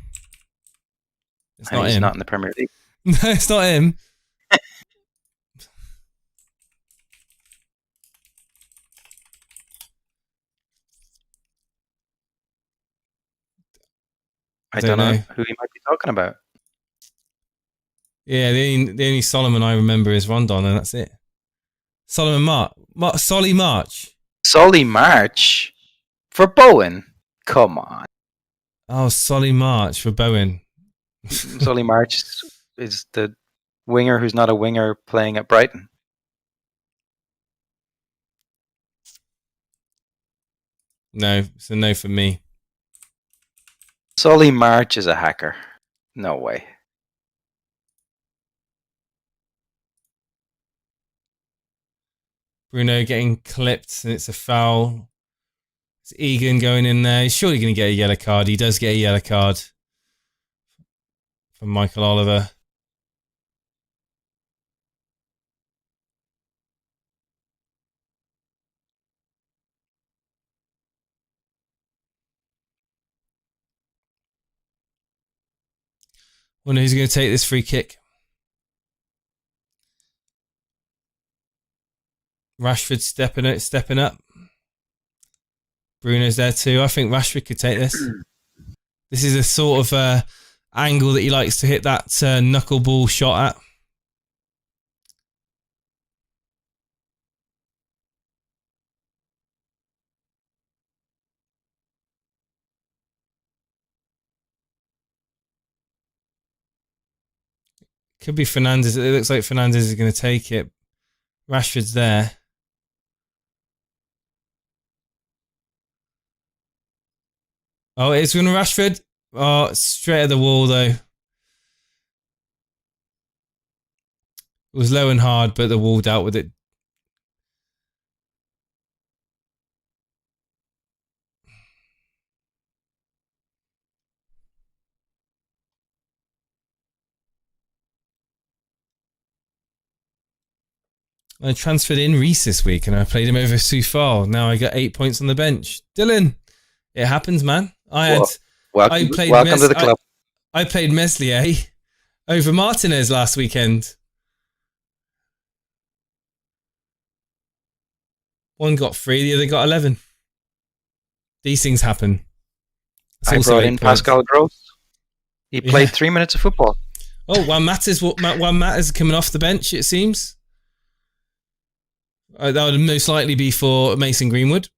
It's not him. He's not in the Premier League. No, it's not him. I don't know who you might be talking about. Yeah, the only Solomon I remember is Rondon, and that's it. Solomon Solly March. Solly March? For Bowen? Come on. Oh, Solly March for Bowen. Solly March is the winger who's not a winger playing at Brighton. No, it's a no for me. Solly March is a hacker. No way. Bruno getting clipped, and it's a foul. It's Egan going in there. He's surely going to get a yellow card. He does get a yellow card from Michael Oliver. Wonder who's going to take this free kick. Rashford stepping up. Bruno's there too. I think Rashford could take this. This is a sort of angle that he likes to hit that knuckleball shot at. Could be Fernandes. It looks like Fernandes is going to take it. Rashford's there. Oh, it's going to Rashford. Oh, straight at the wall though. It was low and hard, but the wall dealt with it. I transferred in Reece this week and I played him over Soufal. Now I got 8 points on the bench. Dylan, it happens, man. Welcome to the club. I played Meslier over Martinez last weekend. One got 3, the other got 11. These things happen. I brought in Pascal Gross. He played 3 minutes of football. Oh, Juan Matt is coming off the bench, it seems. That would most likely be for Mason Greenwood.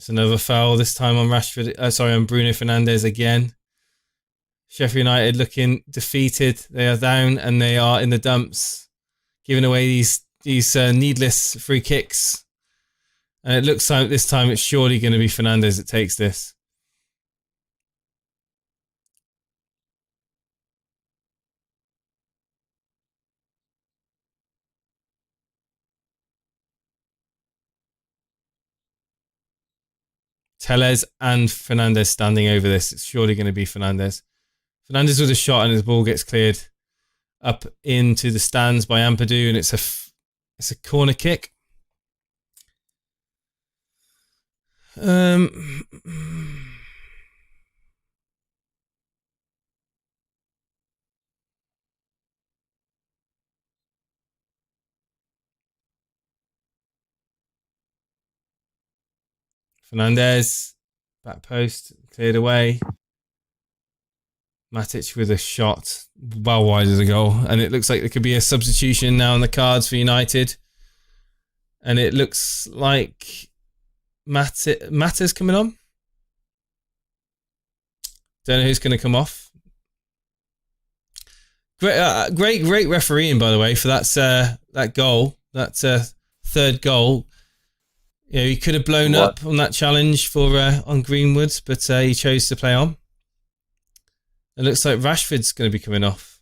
It's another foul, this time on Rashford. On Bruno Fernandes again. Sheffield United looking defeated. They are down and they are in the dumps, giving away these needless free kicks. And it looks like this time it's surely going to be Fernandes that takes this. Tellez and Fernandes standing over this. It's surely going to be Fernandes. Fernandes with a shot and his ball gets cleared up into the stands by Ampadu, and it's a corner kick. Fernandes, back post, cleared away. Matic with a shot, well wide of the goal. And it looks like there could be a substitution now on the cards for United. And it looks like Mata's coming on. Don't know who's going to come off. Great refereeing, by the way, for that goal, that third goal. You know, he could have blown up on that challenge for on Greenwood, but he chose to play on. It looks like Rashford's going to be coming off.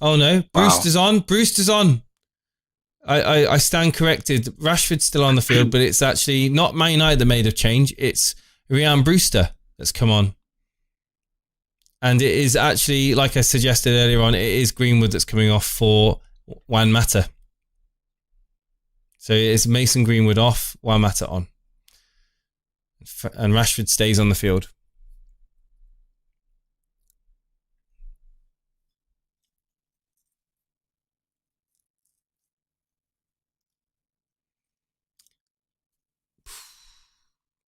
Oh no, Brewster's on. Brewster's on. I stand corrected. Rashford's still on the field, but it's actually not Man United that made a change. It's Ryan Brewster that's come on. And it is actually, like I suggested earlier on, it is Greenwood that's coming off for Juan Mata. So it's Mason Greenwood off, Juan Mata on. And Rashford stays on the field.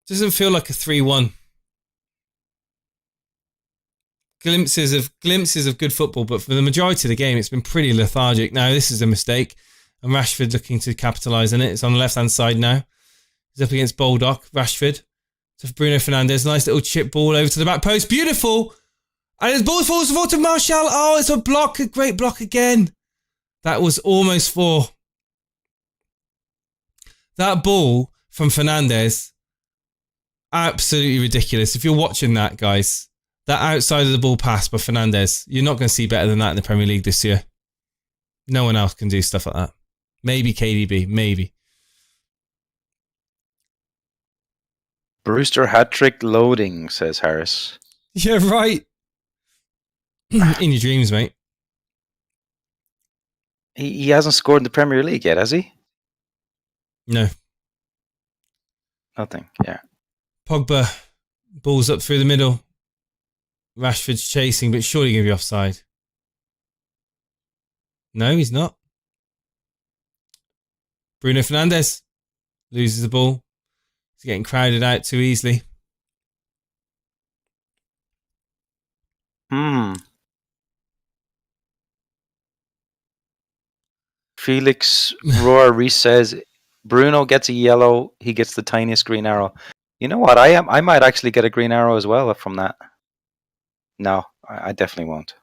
Doesn't feel like a 3-1. Glimpses of good football, but for the majority of the game, it's been pretty lethargic. Now, this is a mistake, and Rashford looking to capitalise on it. It's on the left-hand side now. He's up against Baldock, Rashford. To Bruno Fernandes, nice little chip ball over to the back post. Beautiful! And his ball falls forward to Martial. Oh, it's a block, a great block again. That was almost 4. That ball from Fernandes, absolutely ridiculous. If you're watching that, guys, that outside of the ball pass by Fernandes, you're not going to see better than that in the Premier League this year. No one else can do stuff like that. Maybe KDB, maybe. Brewster hat-trick loading, says Harris. Yeah, right. In your dreams, mate. He hasn't scored in the Premier League yet, has he? No. Nothing, yeah. Pogba, balls up through the middle. Rashford's chasing, but surely going to be offside. No, he's not. Bruno Fernandes loses the ball. He's getting crowded out too easily. Felix Roar Reese says, Bruno gets a yellow, he gets the tiniest green arrow. You know what? I might actually get a green arrow as well from that. No, I definitely won't.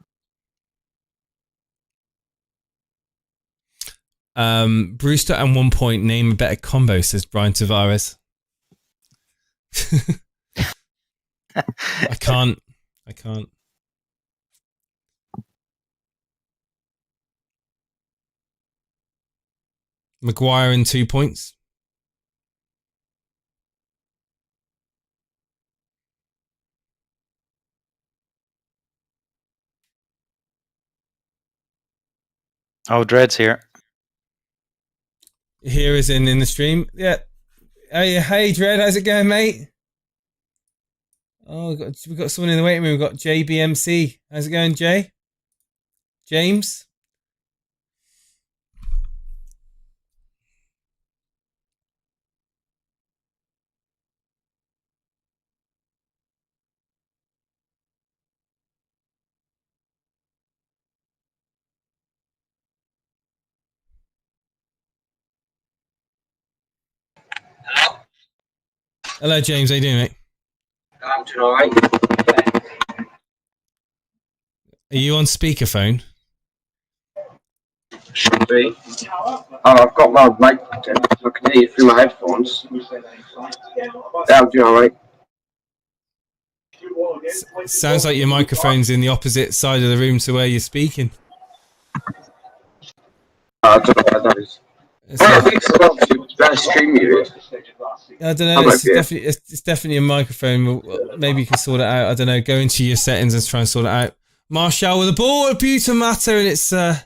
Brewster and 1 point, name a better combo, says Brian Tavares. I can't. Maguire in 2 points. Oh, Dread's here. Here is in the stream. Yeah. Hey, Dread, how's it going, mate? Oh, we've got someone in the waiting room. We've got JBMC. How's it going, Jay? James? Hello, James. How you doing, mate? I'm doing all right. Are you on speakerphone? Should be. Oh, I've got my mic. I can hear you through my headphones. Yeah, I'm doing all right. Sounds like your microphone's in the opposite side of the room to where you're speaking. I don't know what that is. I think it's about better stream you. I don't know. It's definitely a microphone. Maybe you can sort it out. I don't know. Go into your settings and try and sort it out. Martial with the ball, a beautiful matter, and it's a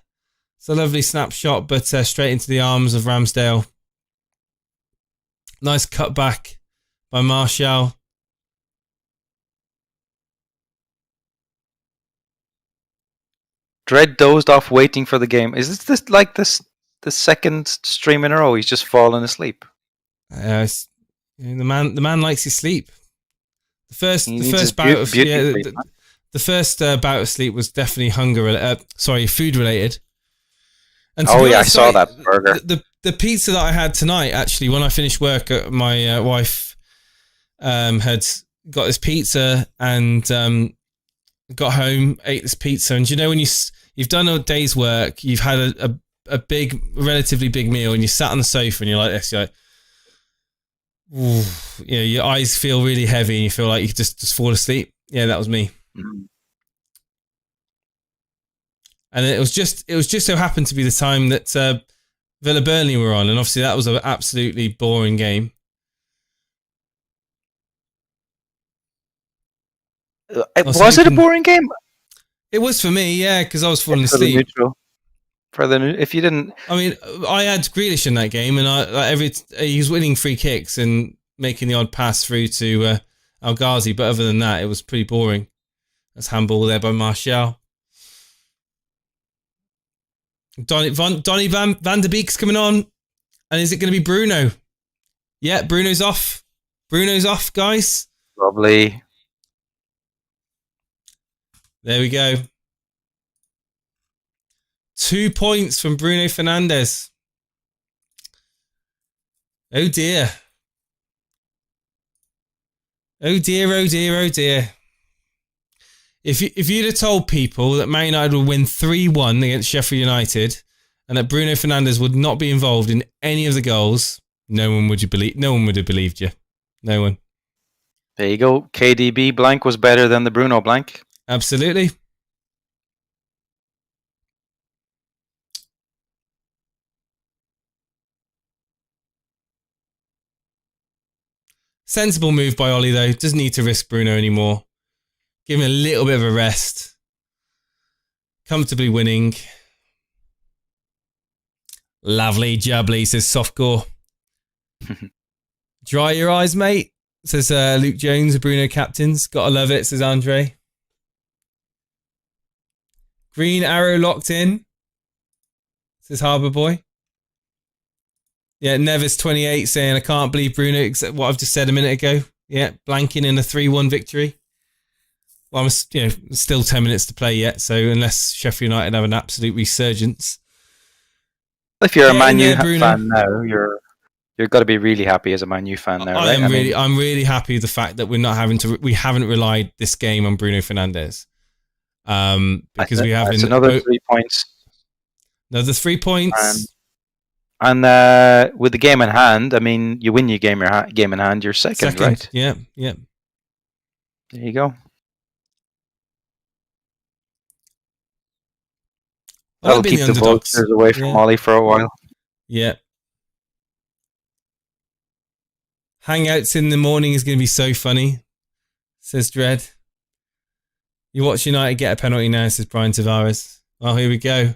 lovely snapshot, but straight into the arms of Ramsdale. Nice cutback by Martial. Dread dozed off waiting for the game. Is this like the second stream in a row? He's just fallen asleep. The man likes his sleep. The first bout of sleep was definitely food related. And I saw that burger. The pizza that I had tonight, actually, when I finished work, my wife had got this pizza and got home, ate this pizza, and you know when you've done a day's work, you've had a relatively big meal, and you sat on the sofa and you're like this, you're like, ooh, you know, your eyes feel really heavy and you feel like you could just fall asleep. Yeah, that was me. Mm-hmm. And it was just so happened to be the time that Villa Burnley were on, and obviously that was an absolutely boring game. Was it a boring game? It was for me, yeah, because I was falling asleep. If you didn't, I mean, I had Grealish in that game, and he was winning free kicks and making the odd pass through to Al Ghazi, but other than that, it was pretty boring. That's handball there by Martial. Donny van der Beek's coming on, and is it going to be Bruno? Yeah, Bruno's off. Bruno's off, guys. Lovely. There we go. 2 points from Bruno Fernandes. Oh dear. Oh dear, oh dear, oh dear. If you'd have told people that Man United would win 3-1 against Sheffield United and that Bruno Fernandes would not be involved in any of the goals, no one would have believed you. No one. There you go. KDB blank was better than the Bruno blank. Absolutely. Sensible move by Ollie, though. Doesn't need to risk Bruno anymore. Give him a little bit of a rest. Comfortably winning. Lovely jubbly, says Softcore. Dry your eyes, mate, says Luke Jones, Bruno captains. Gotta love it, says Andre. Green arrow locked in, says Harbour Boy. Yeah, Nevis28 saying, I can't believe Bruno, except what I've just said a minute ago. Yeah, blanking in a 3-1 victory. Well, still 10 minutes to play yet, so unless Sheffield United have an absolute resurgence. If you're a Man U fan now, you've got to be really happy as a Man U fan now, right? I'm really happy with the fact that we haven't relied this game on Bruno Fernandes. Because we haven't. That's another 3 points. Another 3 points. And with the game in hand, I mean, you win your game in hand, you're second, right? Yeah. There you go. That'll keep the vultures away from Ollie for a while. Yeah. Hangouts in the morning is going to be so funny, says Dread. You watch United get a penalty now, says Brian Tavares. Oh, here we go.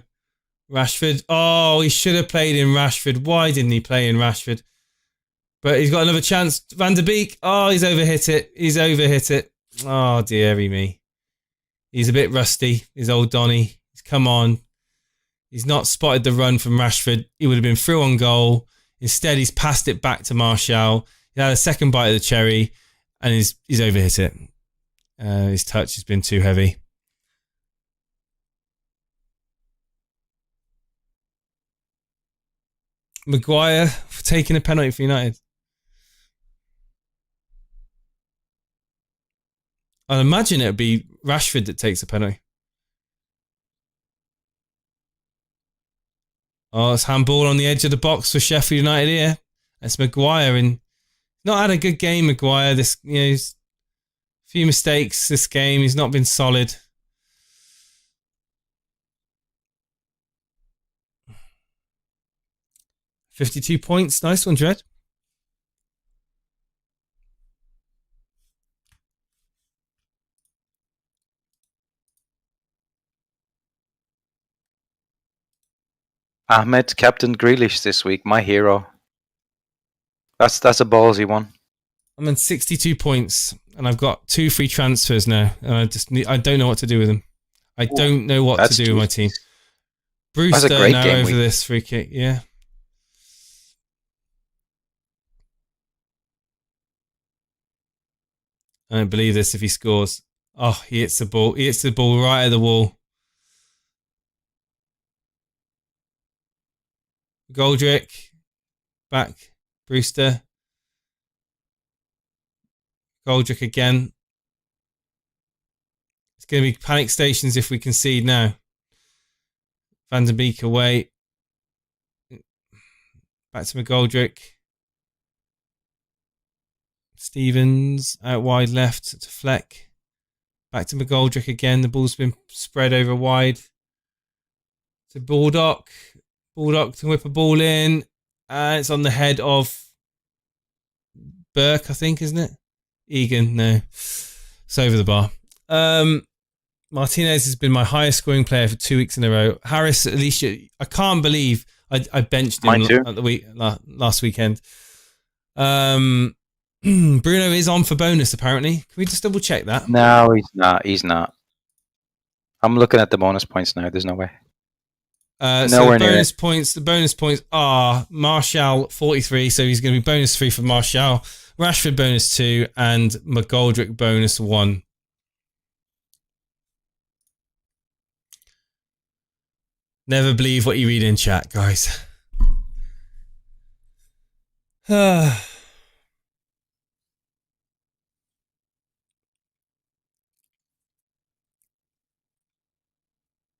Rashford. Oh, he should have played in Rashford. Why didn't he play in Rashford? But he's got another chance. Van der Beek. Oh, he's overhit it. Oh, dearie me. He's a bit rusty. His old Donny. He's come on. He's not spotted the run from Rashford. He would have been through on goal. Instead, he's passed it back to Martial. He had a second bite of the cherry, and he's overhit it. His touch has been too heavy. Maguire for taking a penalty for United. I'd imagine it would be Rashford that takes a penalty. Oh, it's handball on the edge of the box for Sheffield United here. That's Maguire, and not had a good game, Maguire. This, he's a few mistakes this game. He's not been solid. $52 points. Nice one, Dred. Ahmed captain Grealish this week, my hero. That's a ballsy one. I'm on 62 points, and I've got 2 free transfers now, and I don't know what to do with them. I don't know what to do with my team. Brewster now over this free kick, yeah. I don't believe this if he scores. Oh, he hits the ball. He hits the ball right at the wall. Goldrick. Back. Brewster. Goldrick again. It's going to be panic stations if we concede now. Van der Beek away. Back to McGoldrick. Stevens out wide left to Fleck. Back to McGoldrick again. The ball's been spread over wide. To Baldock. Baldock to whip a ball in. It's on the head of Burke, I think, isn't it? Egan, no. It's over the bar. Martinez has been my highest scoring player for 2 weeks in a row. Harris, at least, I can't believe I benched him at the last weekend. Bruno is on for bonus, apparently. Can we just double check that? No, he's not. He's not. I'm looking at the bonus points now. There's no way. So the bonus points are Martial 43, so he's going to be bonus 3 for Martial. Rashford bonus 2 and McGoldrick bonus 1. Never believe what you read in chat, guys.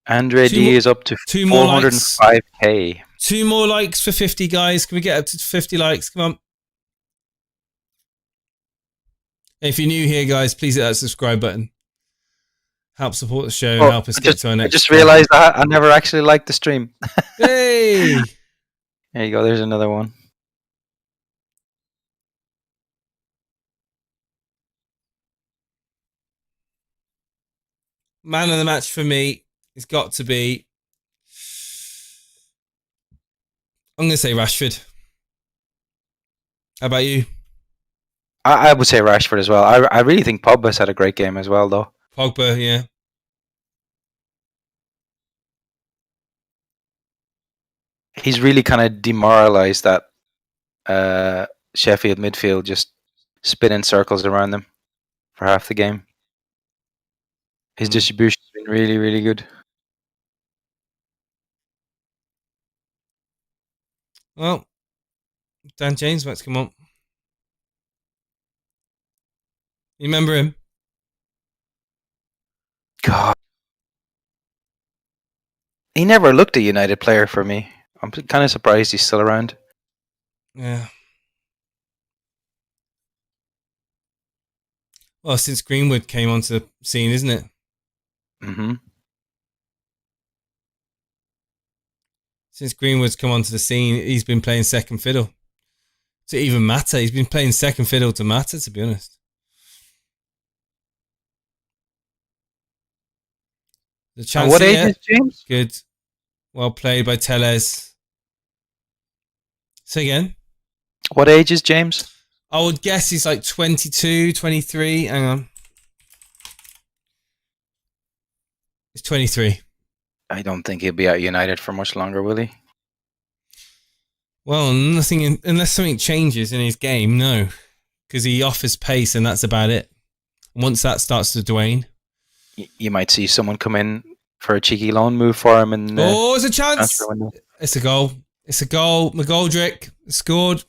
Andre D is up to 405k. 2 more likes for 50, guys. Can we get up to 50 likes? Come on. If you're new here, guys, please hit that subscribe button. Help support the show and help us get to our next. I just realised I never actually liked the stream. Hey! There you go. There's another one. Man of the match for me has got to be... I'm going to say Rashford. How about you? I would say Rashford as well. I really think Pogba's had a great game as well, though. Pogba, yeah. He's really kind of demoralised that Sheffield midfield, just spinning circles around them for half the game. His distribution's been really, really good. Well, Dan James, let's come on. You remember him? God. He never looked a United player for me. I'm kind of surprised he's still around. Yeah. Well, since Greenwood came onto the scene, isn't it? Mm-hmm. Since Greenwood's come onto the scene, he's been playing second fiddle to even Mata. He's been playing second fiddle to Mata, to be honest. The chance. What age is James? Good. Well played by Tellez. Say again. What age is James? I would guess he's like 22, 23. Hang on. He's 23. I don't think he'll be at United for much longer, will he? Well, nothing unless something changes in his game, no. Because he offers pace and that's about it. Once that starts to wane. You might see someone come in for a cheeky loan move for him. It's a chance. It's a goal. It's a goal. McGoldrick scored.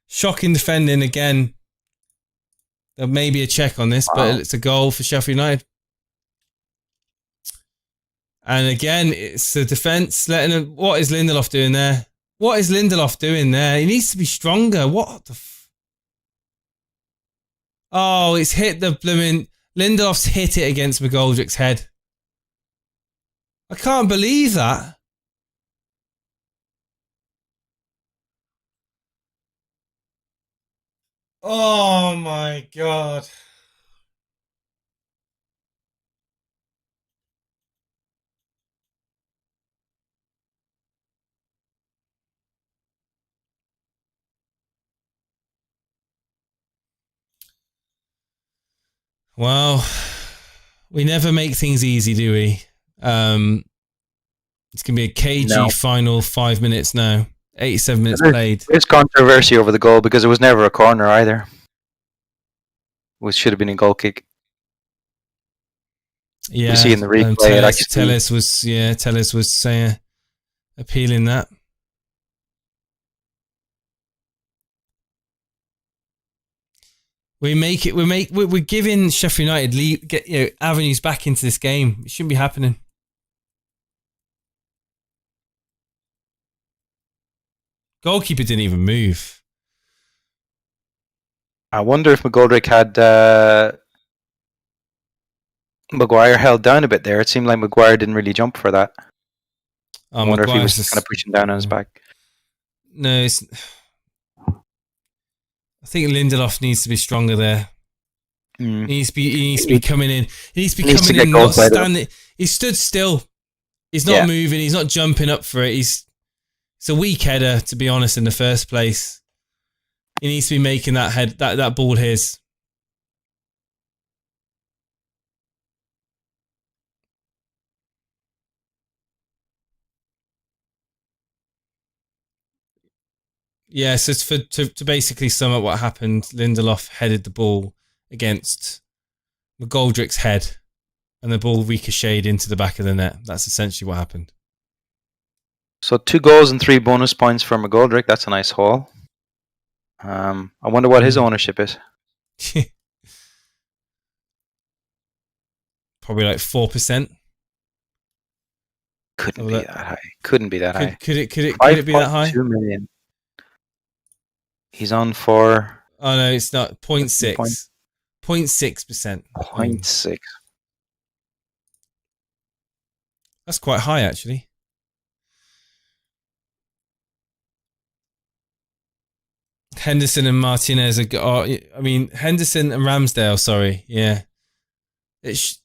Shocking defending again. There may be a check on this, but it's a goal for Sheffield United. And again, it's the defence letting him. What is Lindelof doing there? What is Lindelof doing there? He needs to be stronger. What the Oh, it's hit the blooming... Lindelof's hit it against McGoldrick's head. I can't believe that. Oh my God. Well, we never make things easy, do we? It's going to be a cagey final 5 minutes now. 87 minutes played. There's controversy over the goal because it was never a corner either. Which should have been a goal kick. Yeah, we see in the replay. Tellers was saying, appealing that. We're giving Sheffield United avenues back into this game. It shouldn't be happening. Goalkeeper didn't even move. I wonder if McGoldrick had Maguire held down a bit there. It seemed like Maguire didn't really jump for that. I wonder if he was just kind of pushing down on his back. No, I think Lindelof needs to be stronger there. He needs to be coming in. He needs to be coming in, not standing. He stood still. He's not moving. He's not jumping up for it. It's a weak header, to be honest, in the first place. He needs to be making that ball his. Yeah, so to basically sum up what happened, Lindelof headed the ball against McGoldrick's head and the ball ricocheted into the back of the net. That's essentially what happened. So 2 goals and 3 bonus points for McGoldrick. That's a nice haul. I wonder what his ownership is. Probably like 4%. Couldn't be that high. Couldn't be that high. Could it be that high? 2 million. He's on for... Oh no, it's not. 0.6%. 0.6%. 0.6. That's quite high, actually. Henderson and Martinez Henderson and Ramsdale, sorry. Yeah. It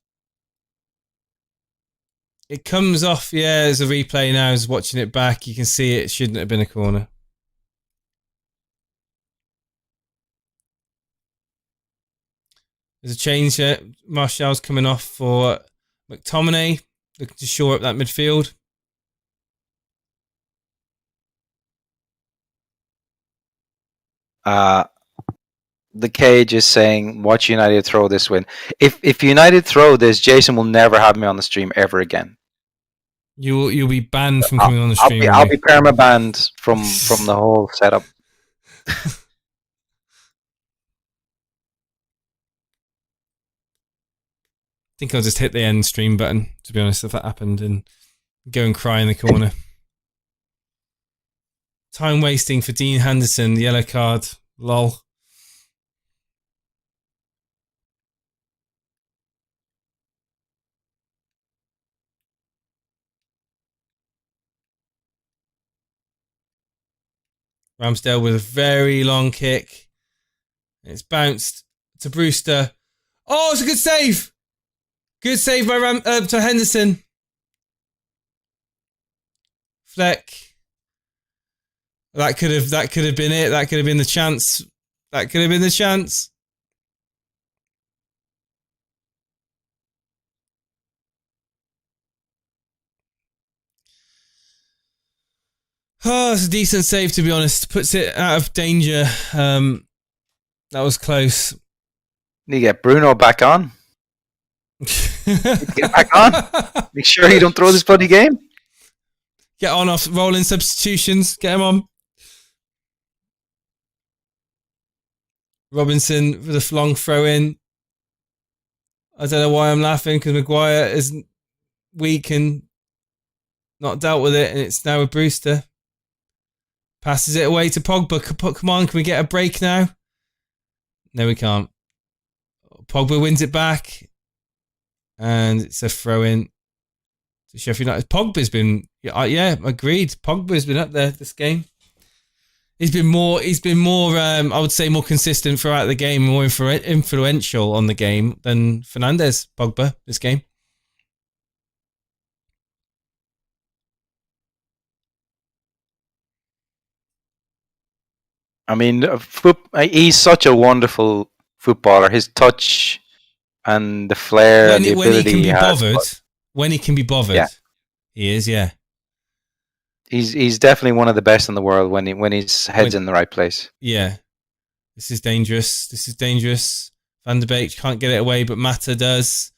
comes off, as a replay now, as watching it back, you can see it shouldn't have been a corner. There's a change here. Martial's coming off for McTominay, looking to shore up that midfield. The cage is saying, watch United throw this win. If United throw this, Jason will never have me on the stream ever again. You'll be banned from coming on the stream. I'll be perma-banned from the whole setup. I think I'll just hit the end stream button, to be honest, if that happened, and go and cry in the corner. Time wasting for Dean Henderson, yellow card, lol. Ramsdale with a very long kick. It's bounced to Brewster. Oh, it's a good save! Good save by to Henderson. Fleck. That could have been it. That could have been the chance. That could have been the chance. Oh, it's a decent save, to be honest. Puts it out of danger. That was close. Need to get Bruno back on. Get back on. Make sure you don't throw this bloody game. Get on off rolling substitutions. Get him on. Robinson with a long throw in. I don't know why I'm laughing, because Maguire is weak and not dealt with it, and it's now with Brewster. Passes it away to Pogba. Come on, can we get a break now? No, we can't. Pogba wins it back, and it's a throw in to Sheffield United. Pogba's been, agreed. Pogba's been up there this game. He's been more. I would say more consistent throughout the game, more influential on the game than Fernandes. Pogba this game. I mean, he's such a wonderful footballer. His touch and the flair, and the ability when he can be bothered. When he can be bothered, he is. Yeah. He's definitely one of the best in the world when his head's in the right place. Yeah. This is dangerous. Van der Beek can't get it away, but Mata does.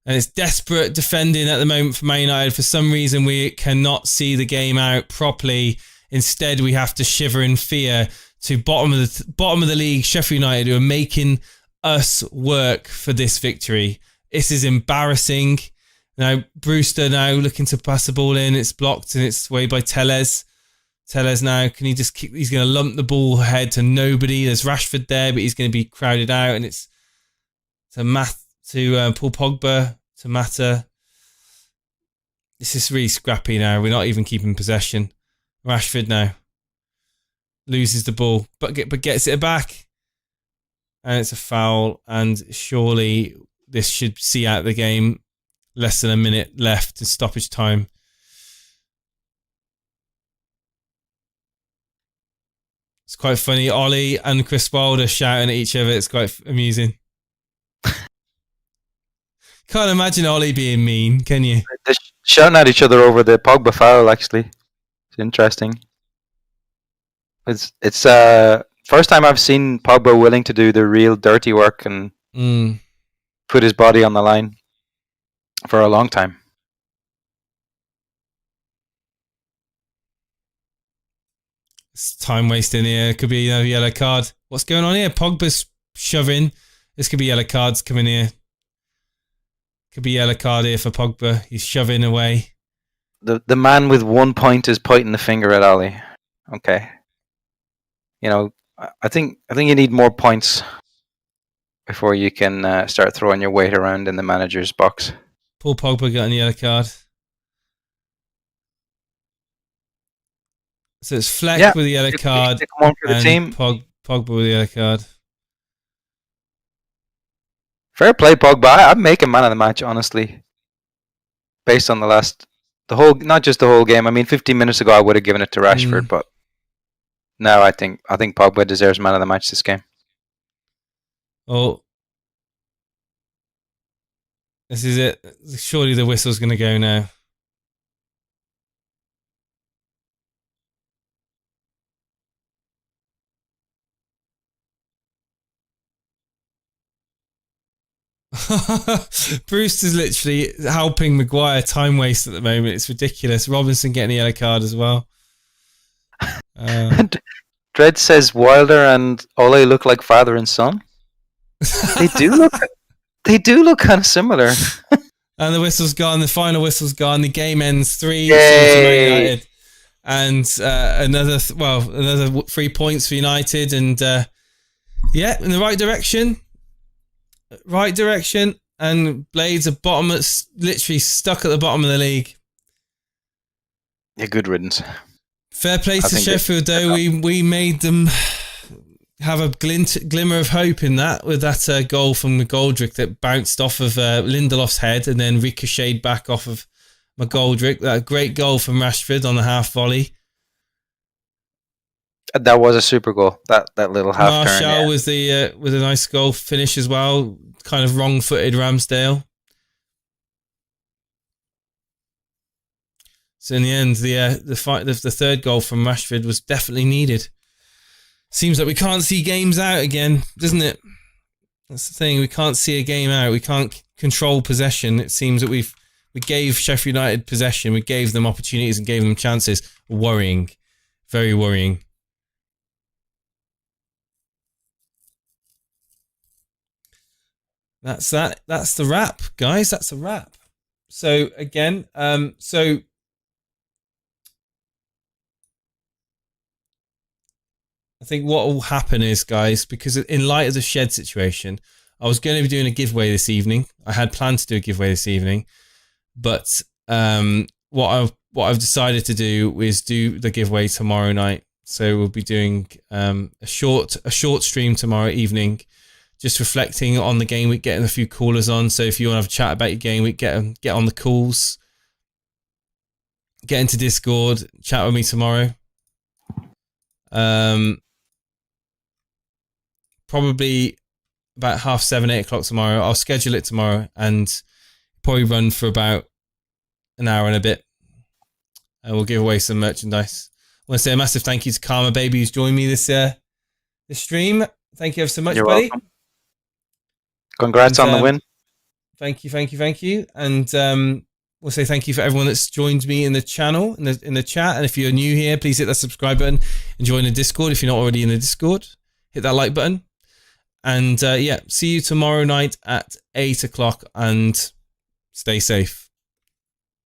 And it's desperate defending at the moment for Man United. For some reason, we cannot see the game out properly. Instead, we have to shiver in fear to bottom of the league, Sheffield United, who are making us work for this victory. This is embarrassing. Now, Brewster now looking to pass the ball in. It's blocked and it's away by Tellez. Tellez now, can he just kick? He's going to lump the ball ahead to nobody. There's Rashford there, but he's going to be crowded out. And it's to Paul Pogba, to Mata. This is really scrappy now. We're not even keeping possession. Rashford now loses the ball, but gets it back. And it's a foul. And surely this should see out the game. Less than a minute left to stoppage time. It's quite funny. Ollie and Chris Wilder shouting at each other. It's quite amusing. Can't imagine Ollie being mean, can you? They're shouting at each other over the Pogba foul, actually. It's interesting. It's first time I've seen Pogba willing to do the real dirty work and put his body on the line for a long time. It's time wasting here. Could be a yellow card. What's going on here? Pogba's shoving. This could be yellow cards coming here. Could be yellow card here for Pogba. He's shoving away. The man with 1 point is pointing the finger at Ollie. Okay. You know, I think you need more points before you can start throwing your weight around in the manager's box. Paul Pogba got a yellow card. So it's Fleck with the yellow card Come on for the team. Pogba with the yellow card. Fair play, Pogba. I'd make him man of the match, honestly. Based on not just the whole game. I mean, 15 minutes ago I would have given it to Rashford, but now I think Pogba deserves man of the match this game. Oh. This is it. Surely the whistle's going to go now. Bruce is literally helping Maguire time waste at the moment. It's ridiculous. Robinson getting a yellow card as well. Dredd says Wilder and Ole look like father and son. They do look kind of similar. And the whistle's gone. The final whistle's gone. The game ends 3-2 United, and another 3 points for United. And in the right direction. Right direction, and Blades are literally stuck at the bottom of the league. Yeah, good riddance. Fair play to Sheffield, though. We made them have a glimmer of hope in that, with that goal from McGoldrick that bounced off of Lindelof's head and then ricocheted back off of McGoldrick. That great goal from Rashford on the half volley. That was a super goal. That little half turn. Martial with a nice goal finish as well. Kind of wrong-footed Ramsdale. So in the end, the third goal from Rashford was definitely needed. Seems like we can't see games out again, doesn't it? That's the thing. We can't see a game out. We can't control possession. It seems that we gave Sheffield United possession. We gave them opportunities and gave them chances. Worrying. Very worrying. That's that. That's the wrap, guys. That's a wrap. So again, so I think what will happen is, guys, because in light of the shed situation, I was going to be doing a giveaway this evening. I had planned to do a giveaway this evening, but what I've decided to do is do the giveaway tomorrow night. So we'll be doing a short stream tomorrow evening, just reflecting on the game week, getting a few callers on. So if you want to have a chat about your game week, get on the calls, get into Discord, chat with me tomorrow. Probably about 7:30, 8 o'clock tomorrow. I'll schedule it tomorrow and probably run for about an hour and a bit. And we'll give away some merchandise. I want to say a massive thank you to Karma Baby who's joined me this stream. Thank you ever so much, buddy. Welcome. Congrats on the win. Thank you. And we'll say thank you for everyone that's joined me in the channel, in the chat. And if you're new here, please hit that subscribe button and join the Discord. If you're not already in the Discord, hit that like button. And yeah, see you tomorrow night at 8 o'clock and stay safe.